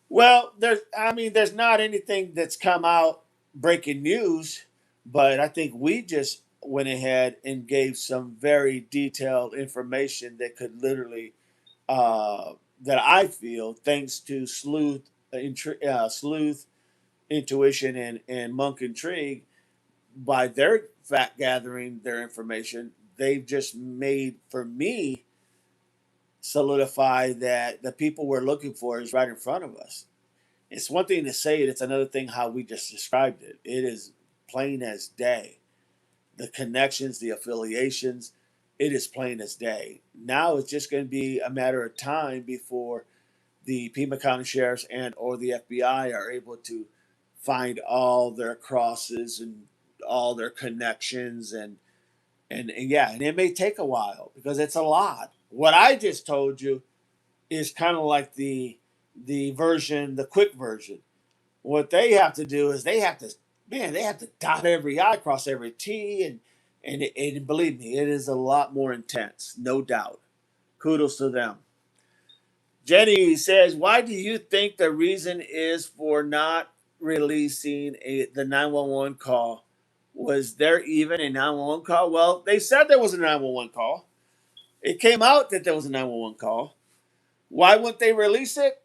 well, there's not anything that's come out breaking news, but I think we just went ahead and gave some very detailed information that could literally, that I feel, thanks to Sleuth sleuth, intuition, and monk intrigue, by their fact gathering their information, they've just made for me solidify that the people we're looking for is right in front of us. It's one thing to say it, it's another thing how we just described it. It is plain as day. The connections, the affiliations, it is plain as day. Now it's just going to be a matter of time before the Pima County Sheriffs and or the FBI are able to find all their crosses and all their connections and yeah, and it may take a while because it's a lot. What I just told you is kind of like the quick version. What they have to do is they have to dot every I, cross every T, and believe me, it is a lot more intense, no doubt. Kudos to them. Jenny says, "Why do you think the reason is for not releasing the 911 call? Was there even a 911 call?" Well, they said there was a 911 call. It came out that there was a 911 call. Why wouldn't they release it?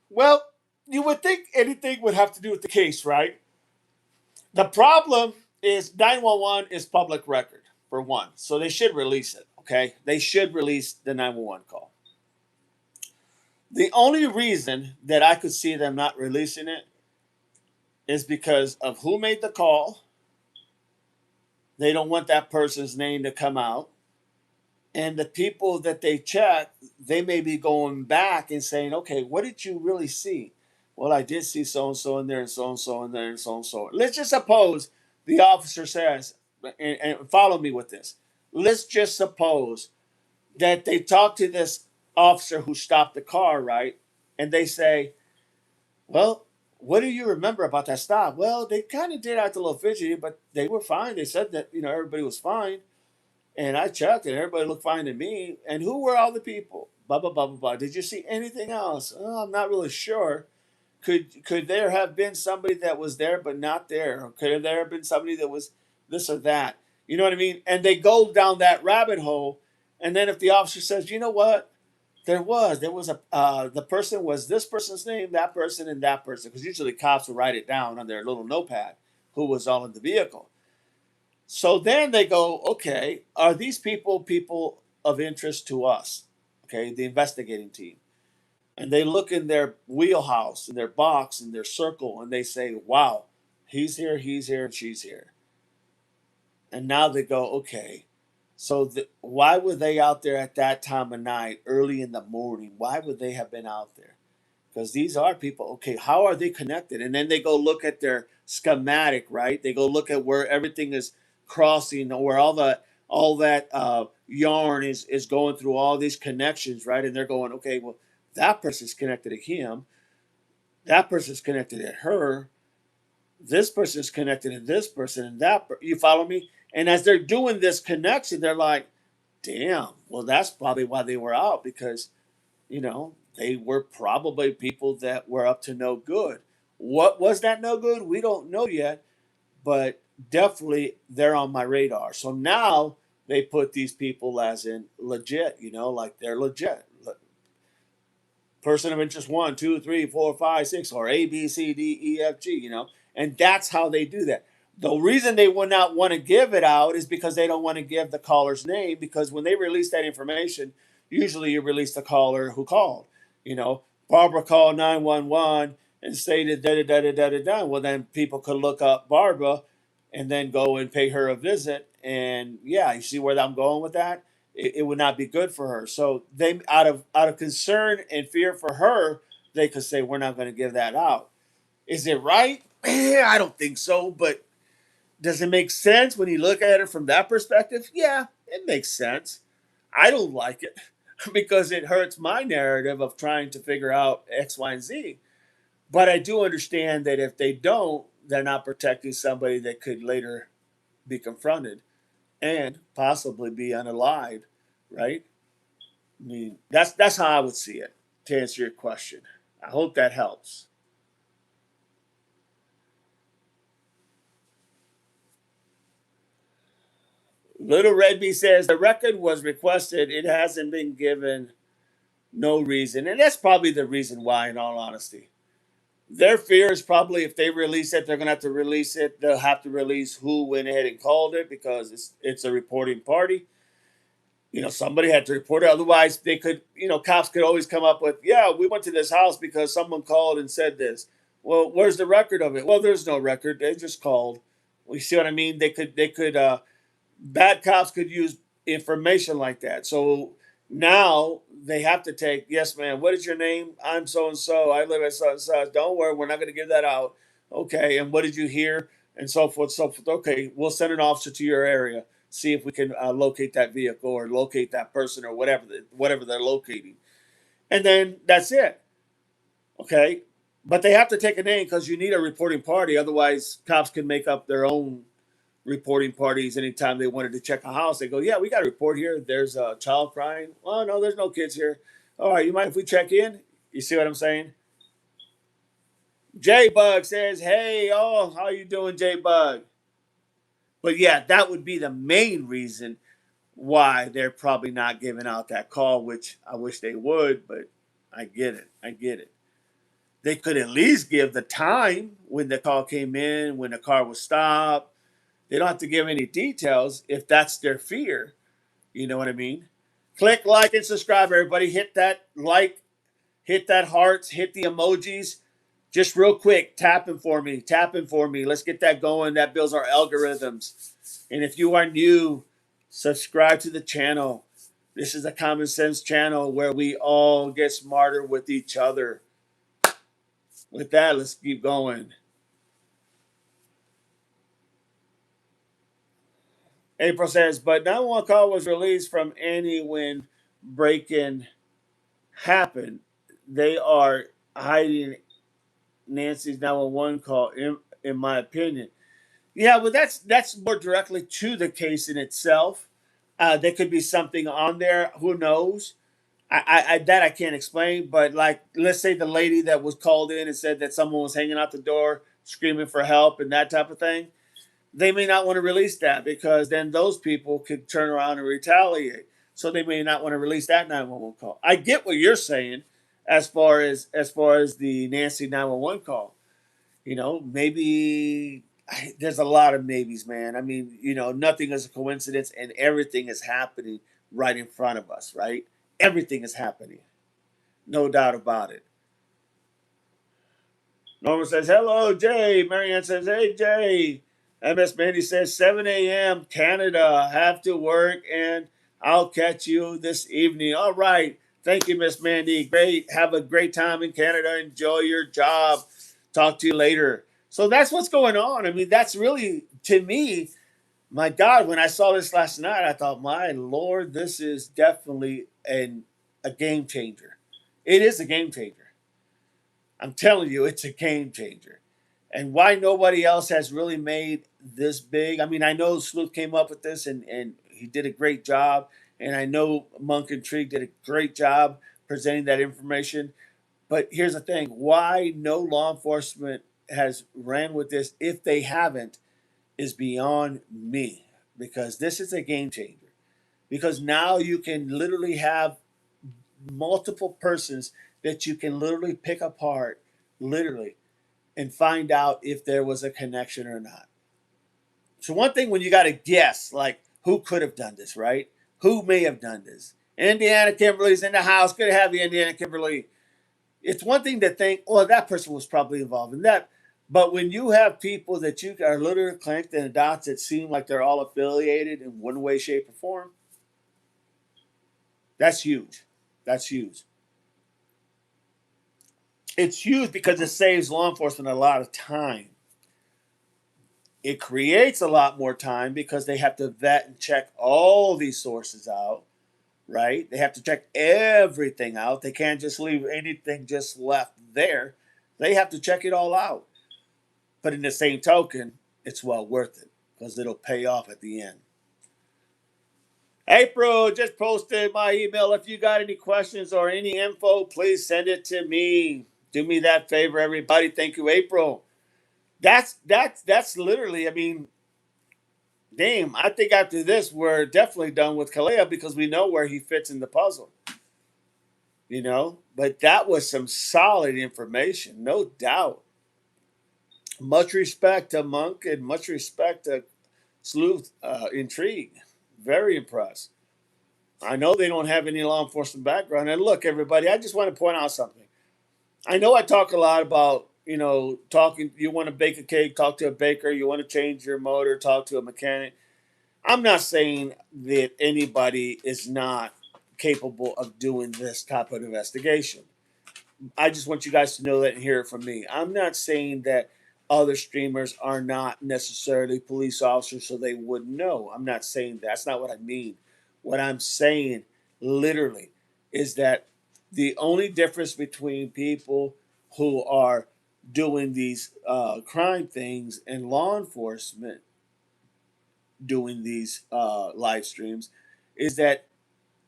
Well, you would think anything would have to do with the case, right? The problem is 911 is public record, for one. So they should release it, okay? They should release the 911 call. The only reason that I could see them not releasing it is because of who made the call. They don't want that person's name to come out. And the people that they check, they may be going back and saying, okay, what did you really see? Well, I did see so and so in there, and so and so in there, and so and so. Let's just suppose the officer says, and follow me with this. Let's just suppose that they talk to this officer who stopped the car, right? And they say, well, what do you remember about that stop? Well, they kind of did act a little fidgety, but they were fine. They said that, everybody was fine. And I checked and everybody looked fine to me. And who were all the people? Blah, blah, blah, blah, blah. Did you see anything else? Oh, I'm not really sure. Could there have been somebody that was there but not there? Or could there have been somebody that was this or that? You know what I mean? And they go down that rabbit hole. And then if the officer says, you know what? There was the person was this person's name, that person, and that person. Because usually cops will write it down on their little notepad who was all in the vehicle. So then they go, okay, are these people of interest to us? Okay, the investigating team. And they look in their wheelhouse, in their box, in their circle, and they say, wow, he's here, and she's here. And now they go, okay, so why were they out there at that time of night, early in the morning? Why would they have been out there? Because these are people. Okay, how are they connected? And then they go look at their schematic, right? They go look at where everything is crossing, or where all that yarn is going through all these connections, right? And they're going, okay, well, that person's connected to him, that person's connected to her, this person's connected to this person, and you follow me? And as they're doing this connection, they're like, damn, well, that's probably why they were out, because they were probably people that were up to no good. What was that no good? We don't know yet, but definitely they're on my radar. So now they put these people as in legit, like they're legit. Person of interest one, two, three, four, five, six, or A, B, C, D, E, F, G, and that's how they do that. The reason they would not want to give it out is because they don't want to give the caller's name, because when they release that information, usually you release the caller who called. You know, Barbara called 911 and stated da da da da da da da. Well, then people could look up Barbara and then go and pay her a visit. And yeah, you see where I'm going with that? It would not be good for her. So they, out of concern and fear for her, they could say, we're not going to give that out. Is it right? I don't think so. But does it make sense when you look at it from that perspective? Yeah, it makes sense. I don't like it because it hurts my narrative of trying to figure out X, Y, and Z. But I do understand that if they don't, they're not protecting somebody that could later be confronted and possibly be unalived, right? I mean, that's how I would see it. To answer your question, I hope that helps. Little Redby says the record was requested. It hasn't been given. No reason. And that's probably the reason why, in all honesty. Their fear is probably if they release it, they're going to have to release it. They'll have to release who went ahead and called it because it's a reporting party. Somebody had to report it. Otherwise, they could, cops could always come up with, yeah, we went to this house because someone called and said this. Well, where's the record of it? Well, there's no record. They just called. You see what I mean? They could bad cops could use information like that. So now they have to take, yes, man, what is your name? I'm so and so. I live at so and so. Don't worry, we're not going to give that out. Okay, and what did you hear? And so forth, so forth. Okay, we'll send an officer to your area, see if we can locate that vehicle or locate that person or whatever they're locating. And then that's it. Okay, but they have to take a name because you need a reporting party. Otherwise, cops can make up their own reporting parties anytime they wanted to check a house. They go, yeah, we got a report here. There's a child crying. Oh, no, there's no kids here. All right, you mind if we check in? You see what I'm saying? J Bug says, hey, oh, how you doing, J Bug? But yeah, that would be the main reason why they're probably not giving out that call, which I wish they would, but I get it. I get it. They could at least give the time when the call came in, when the car was stopped. They don't have to give any details if that's their fear. You know what I mean? Click like and subscribe, everybody. Hit that like, hit that hearts, hit the emojis. Just real quick, tapping for me, tapping for me. Let's get that going. That builds our algorithms. And if you are new, subscribe to the channel. This is a common sense channel where we all get smarter with each other. With that, let's keep going. April says, but 911 call was released from Annie when break-in happened. They are hiding Nancy's 911 call, in my opinion. Yeah, but that's more directly to the case in itself. There could be something on there. Who knows? I that I can't explain. But like, let's say the lady that was called in and said that someone was hanging out the door, screaming for help, and that type of thing. They may not want to release that because then those people could turn around and retaliate. So they may not want to release that 911 call. I get what you're saying as far as the Nancy 911 call. Maybe there's a lot of maybes, man. I mean, nothing is a coincidence and everything is happening right in front of us, right? Everything is happening. No doubt about it. Norma says, hello, Jay. Marianne says, hey, Jay. MS Mandy says, 7 a.m. Canada. Have to work, and I'll catch you this evening. All right. Thank you, Miss Mandy. Great. Have a great time in Canada. Enjoy your job. Talk to you later. So that's what's going on. I mean, that's really, to me, my God, when I saw this last night, I thought, my Lord, this is definitely a game changer. It is a game changer. I'm telling you, it's a game changer. And why nobody else has really made this big. I mean, I know Sleuth came up with this and he did a great job. And I know Monk and Trig did a great job presenting that information. But here's the thing, why no law enforcement has ran with this, if they haven't, is beyond me. Because this is a game changer. Because now you can literally have multiple persons that you can literally pick apart, literally, and find out if there was a connection or not. So one thing when you got to guess, like who could have done this, right? Who may have done this? Indiana Kimberly's in the house. Good to have you, Indiana Kimberly. It's one thing to think, oh, that person was probably involved in that. But when you have people that you are literally connecting the dots that seem like they're all affiliated in one way, shape, or form, that's huge. That's huge. It's huge because it saves law enforcement a lot of time. It creates a lot more time because they have to vet and check all these sources out, right? They have to check everything out. They can't just leave anything just left there. They have to check it all out. But in the same token, it's well worth it because it'll pay off at the end. April just posted my email. If you got any questions or any info, please send it to me. Do me that favor, everybody. Thank you, April. That's literally. I mean, damn. I think after this, we're definitely done with Kalea because we know where he fits in the puzzle. But that was some solid information, no doubt. Much respect to Monk and much respect to Sleuth Intrigue. Very impressed. I know they don't have any law enforcement background. And look, everybody, I just want to point out something. I know I talk a lot about, talking, you want to bake a cake, talk to a baker, you want to change your motor, talk to a mechanic. I'm not saying that anybody is not capable of doing this type of investigation. I just want you guys to know that and hear it from me. I'm not saying that other streamers are not necessarily police officers so they wouldn't know. I'm not saying that. That's not what I mean. What I'm saying literally is that the only difference between people who are doing these crime things and law enforcement doing these live streams is that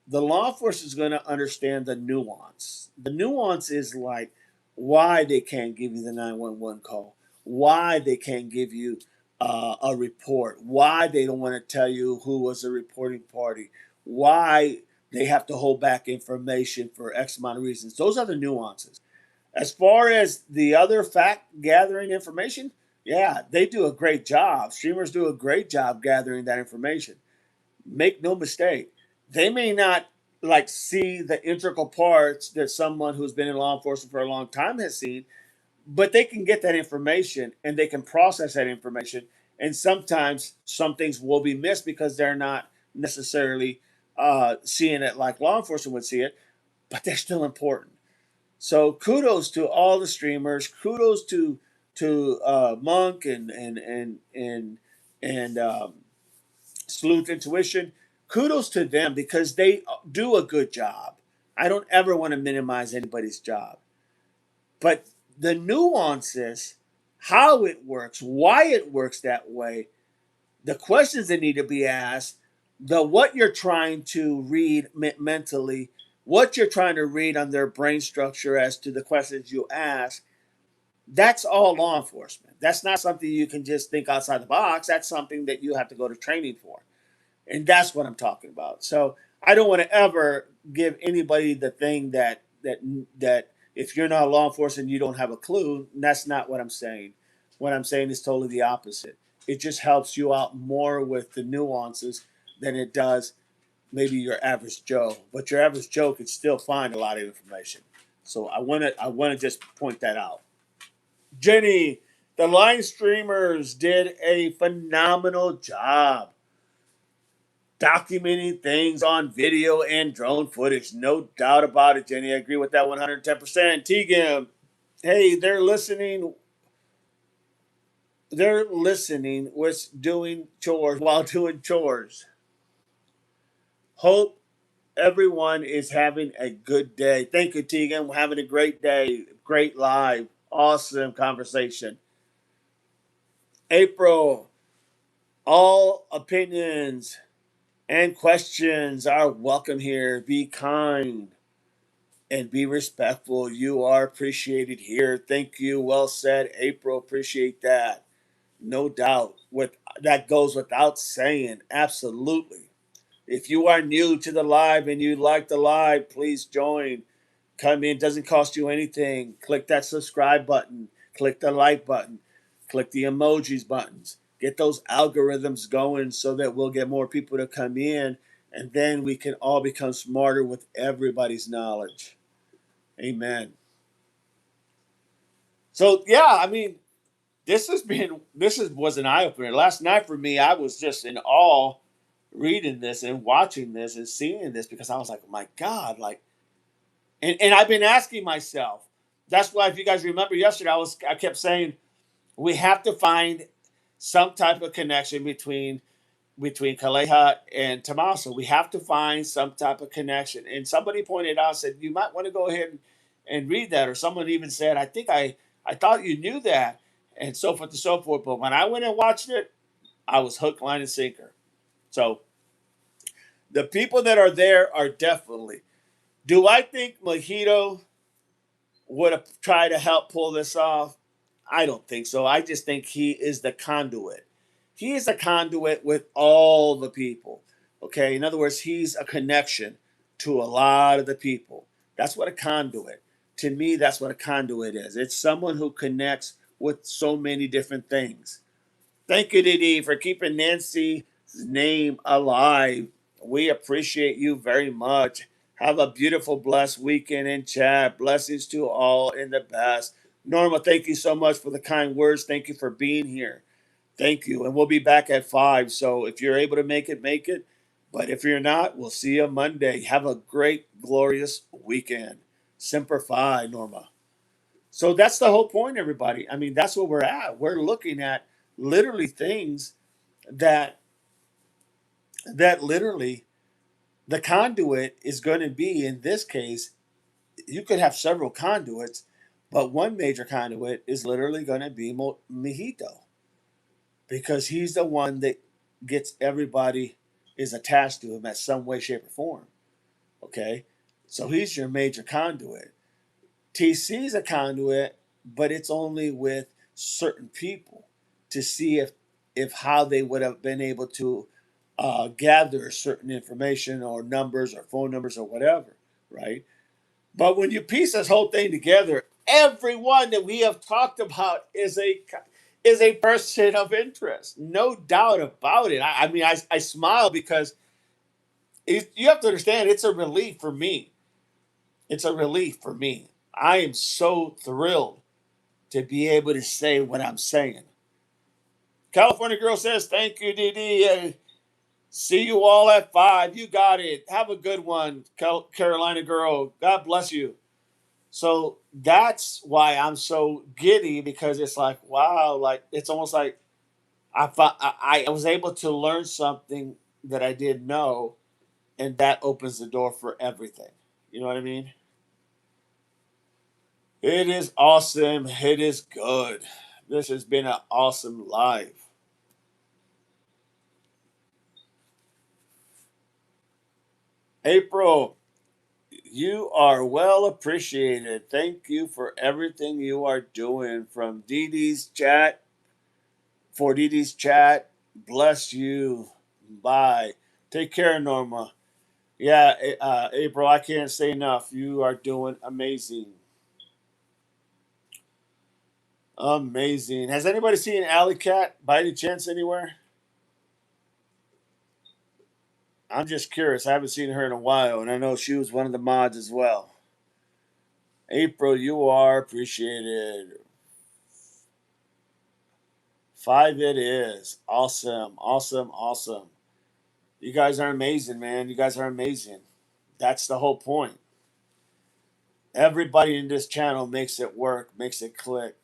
the law enforcement is going to understand the nuance. The nuance is like why they can't give you the 911 call, why they can't give you a report, why they don't want to tell you who was the reporting party, why they have to hold back information for X amount of reasons. Those are the nuances. As far as the other fact gathering information, yeah, they do a great job. Streamers do a great job gathering that information. Make no mistake, they may not like see the integral parts that someone who's been in law enforcement for a long time has seen, but they can get that information and they can process that information. And sometimes some things will be missed because they're not necessarily seeing it like law enforcement would see it, but they're still important. So kudos to all the streamers. Kudos to Monk and Sleuth Intuition. Kudos to them because they do a good job. I don't ever want to minimize anybody's job, but the nuances, how it works, why it works that way, the questions that need to be asked, the what you're trying to read mentally, what you're trying to read on their brain structure as to the questions you ask, that's all law enforcement. That's not something you can just think outside the box. That's something that you have to go to training for. And that's what I'm talking about. So I don't want to ever give anybody the thing that if you're not law enforcement, you don't have a clue. That's not what I'm saying. What I'm saying is totally the opposite. It just helps you out more with the nuances than it does maybe your average Joe. But your average Joe could still find a lot of information. So I want to just point that out. Jenny, the line streamers did a phenomenal job documenting things on video and drone footage. No doubt about it, Jenny. I agree with that 110%. Tegan, hey, they're listening. They're listening with doing chores while doing chores. Hope everyone is having a good day. Thank you, Tegan. We're having a great day. Great live. Awesome conversation. April, all opinions and questions are welcome here. Be kind and be respectful. You are appreciated here. Thank you. Well said, April. Appreciate that. No doubt. With that goes without saying. Absolutely. If you are new to the live and you like the live, please join. Come in. Doesn't cost you anything. Click that subscribe button. Click the like button. Click the emojis buttons. Get those algorithms going so that we'll get more people to come in, and then we can all become smarter with everybody's knowledge. Amen. So yeah, I mean, was an eye opener. Last night for me, I was just in awe reading this and watching this and seeing this because I was like, oh my God, like, and I've been asking myself. That's why, if you guys remember yesterday, I kept saying we have to find some type of connection between Kaleha and Tommaso. We have to find some type of connection. And somebody pointed out, said, you might want to go ahead and read that. Or someone even said, I thought you knew that, and so forth and so forth. But when I went and watched it, I was hook, line, and sinker. So the people that are there are definitely. Do I think Mojito would have tried to help pull this off? I don't think so. I just think he is the conduit. He is a conduit with all the people. Okay, in other words, he's a connection to a lot of the people. That's what a conduit. To me, that's what a conduit is. It's someone who connects with so many different things. Thank you, Didi, for keeping Nancy's name alive. We appreciate you very much. Have a beautiful, blessed weekend in chat. Blessings to all in the best. Norma, thank you so much for the kind words. Thank you for being here. Thank you. And we'll be back at 5. So if you're able to make it, make it. But if you're not, we'll see you Monday. Have a great, glorious weekend. Semper Fi, Norma. So that's the whole point, everybody. I mean, that's what we're at. We're looking at literally things that literally the conduit is going to be, in this case, you could have several conduits, but one major conduit is literally going to be Mojito, because he's the one that gets everybody is attached to him at some way, shape, or form. Okay, so he's your major conduit. TC is a conduit, but it's only with certain people to see if how they would have been able to gather certain information or numbers or phone numbers or whatever, right? But when you piece this whole thing together, everyone that we have talked about is a person of interest, no doubt about it. I mean, I smile because you have to understand it's a relief for me. It's a relief for me. I am so thrilled to be able to say what I'm saying. California Girl says, thank you, DD. See you all at 5. You got it. Have a good one, Carolina Girl. God bless you. So that's why I'm so giddy, because it's like, wow, like it's almost like I was able to learn something that I didn't know, and that opens the door for everything. You know what I mean? It is awesome. It is good. This has been an awesome live. April, you are well appreciated. Thank you for everything you are doing from Dee Dee's chat. For Dee Dee's chat, bless you. Bye. Take care, Norma. Yeah, April, I can't say enough. You are doing amazing. Amazing. Has anybody seen Alley Cat by any chance anywhere? I'm just curious. I haven't seen her in a while, and I know she was one of the mods as well. April, you are appreciated. 5 it is. Awesome. Awesome. Awesome. You guys are amazing, man. You guys are amazing. That's the whole point. Everybody in this channel makes it work, makes it click.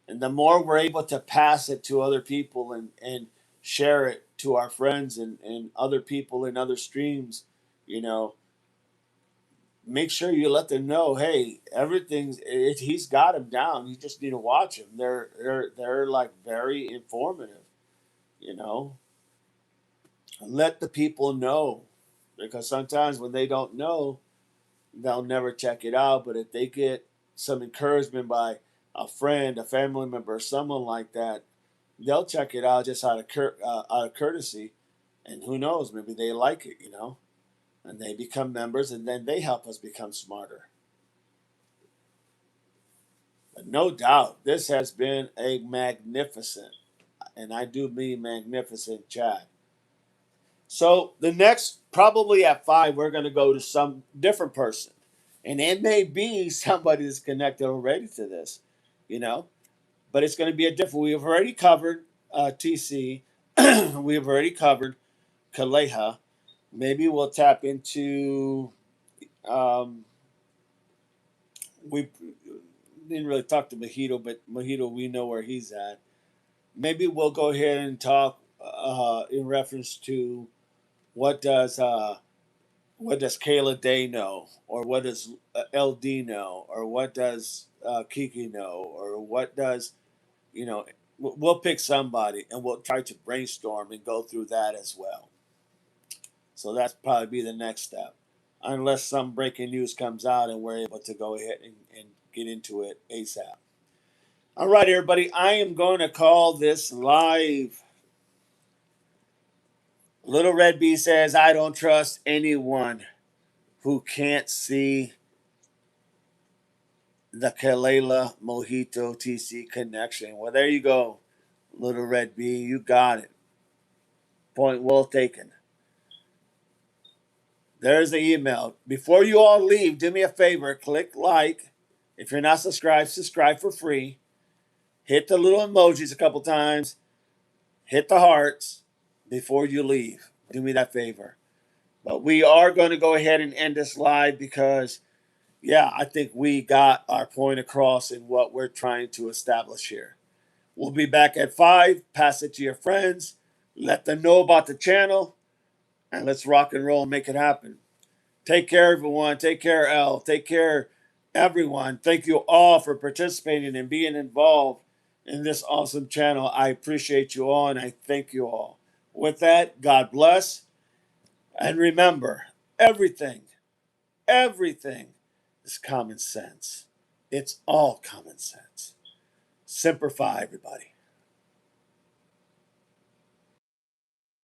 And the more we're able to pass it to other people and share it to our friends and other people in other streams, you know, make sure you let them know, hey, he's got them down. You just need to watch them. They're like very informative, you know. Let the people know, because sometimes when they don't know, they'll never check it out. But if they get some encouragement by a friend, a family member, someone like that, they'll check it out just out of courtesy, and who knows, maybe they like it, you know, and they become members, and then they help us become smarter. But no doubt, this has been a magnificent, and I do mean magnificent, chat. So the next, probably at 5, we're going to go to some different person, and it may be somebody that's connected already to this, you know. But it's going to be a different. We have already covered TC. We have already covered Kaleha. Maybe we'll tap into. Um, we didn't really talk to Mojito, but Mojito, we know where he's at. Maybe we'll go ahead and talk in reference to what does uh, what does Kayla Day know, or what does LD know, or what does Kiki know, or what does, you know, we'll pick somebody and we'll try to brainstorm and go through that as well. So that's probably be the next step, unless some breaking news comes out and we're able to go ahead and get into it ASAP. All right, everybody, I am going to call this live. Little Red Bee says, I don't trust anyone who can't see the Kalela Mojito TC connection. Well, there you go, Little Red Bee. You got it. Point well taken. There's the email. Before you all leave, do me a favor. Click like. If you're not subscribed, subscribe for free. Hit the little emojis a couple times. Hit the hearts before you leave. Do me that favor. But we are going to go ahead and end this live because, yeah, I think we got our point across in what we're trying to establish here. We'll be back at 5. Pass it to your friends. Let them know about the channel. And let's rock and roll and make it happen. Take care, everyone. Take care, Elle. Take care, everyone. Thank you all for participating and being involved in this awesome channel. I appreciate you all and I thank you all. With that, God bless. And remember, everything is common sense. It's all common sense. Semper Fi, everybody.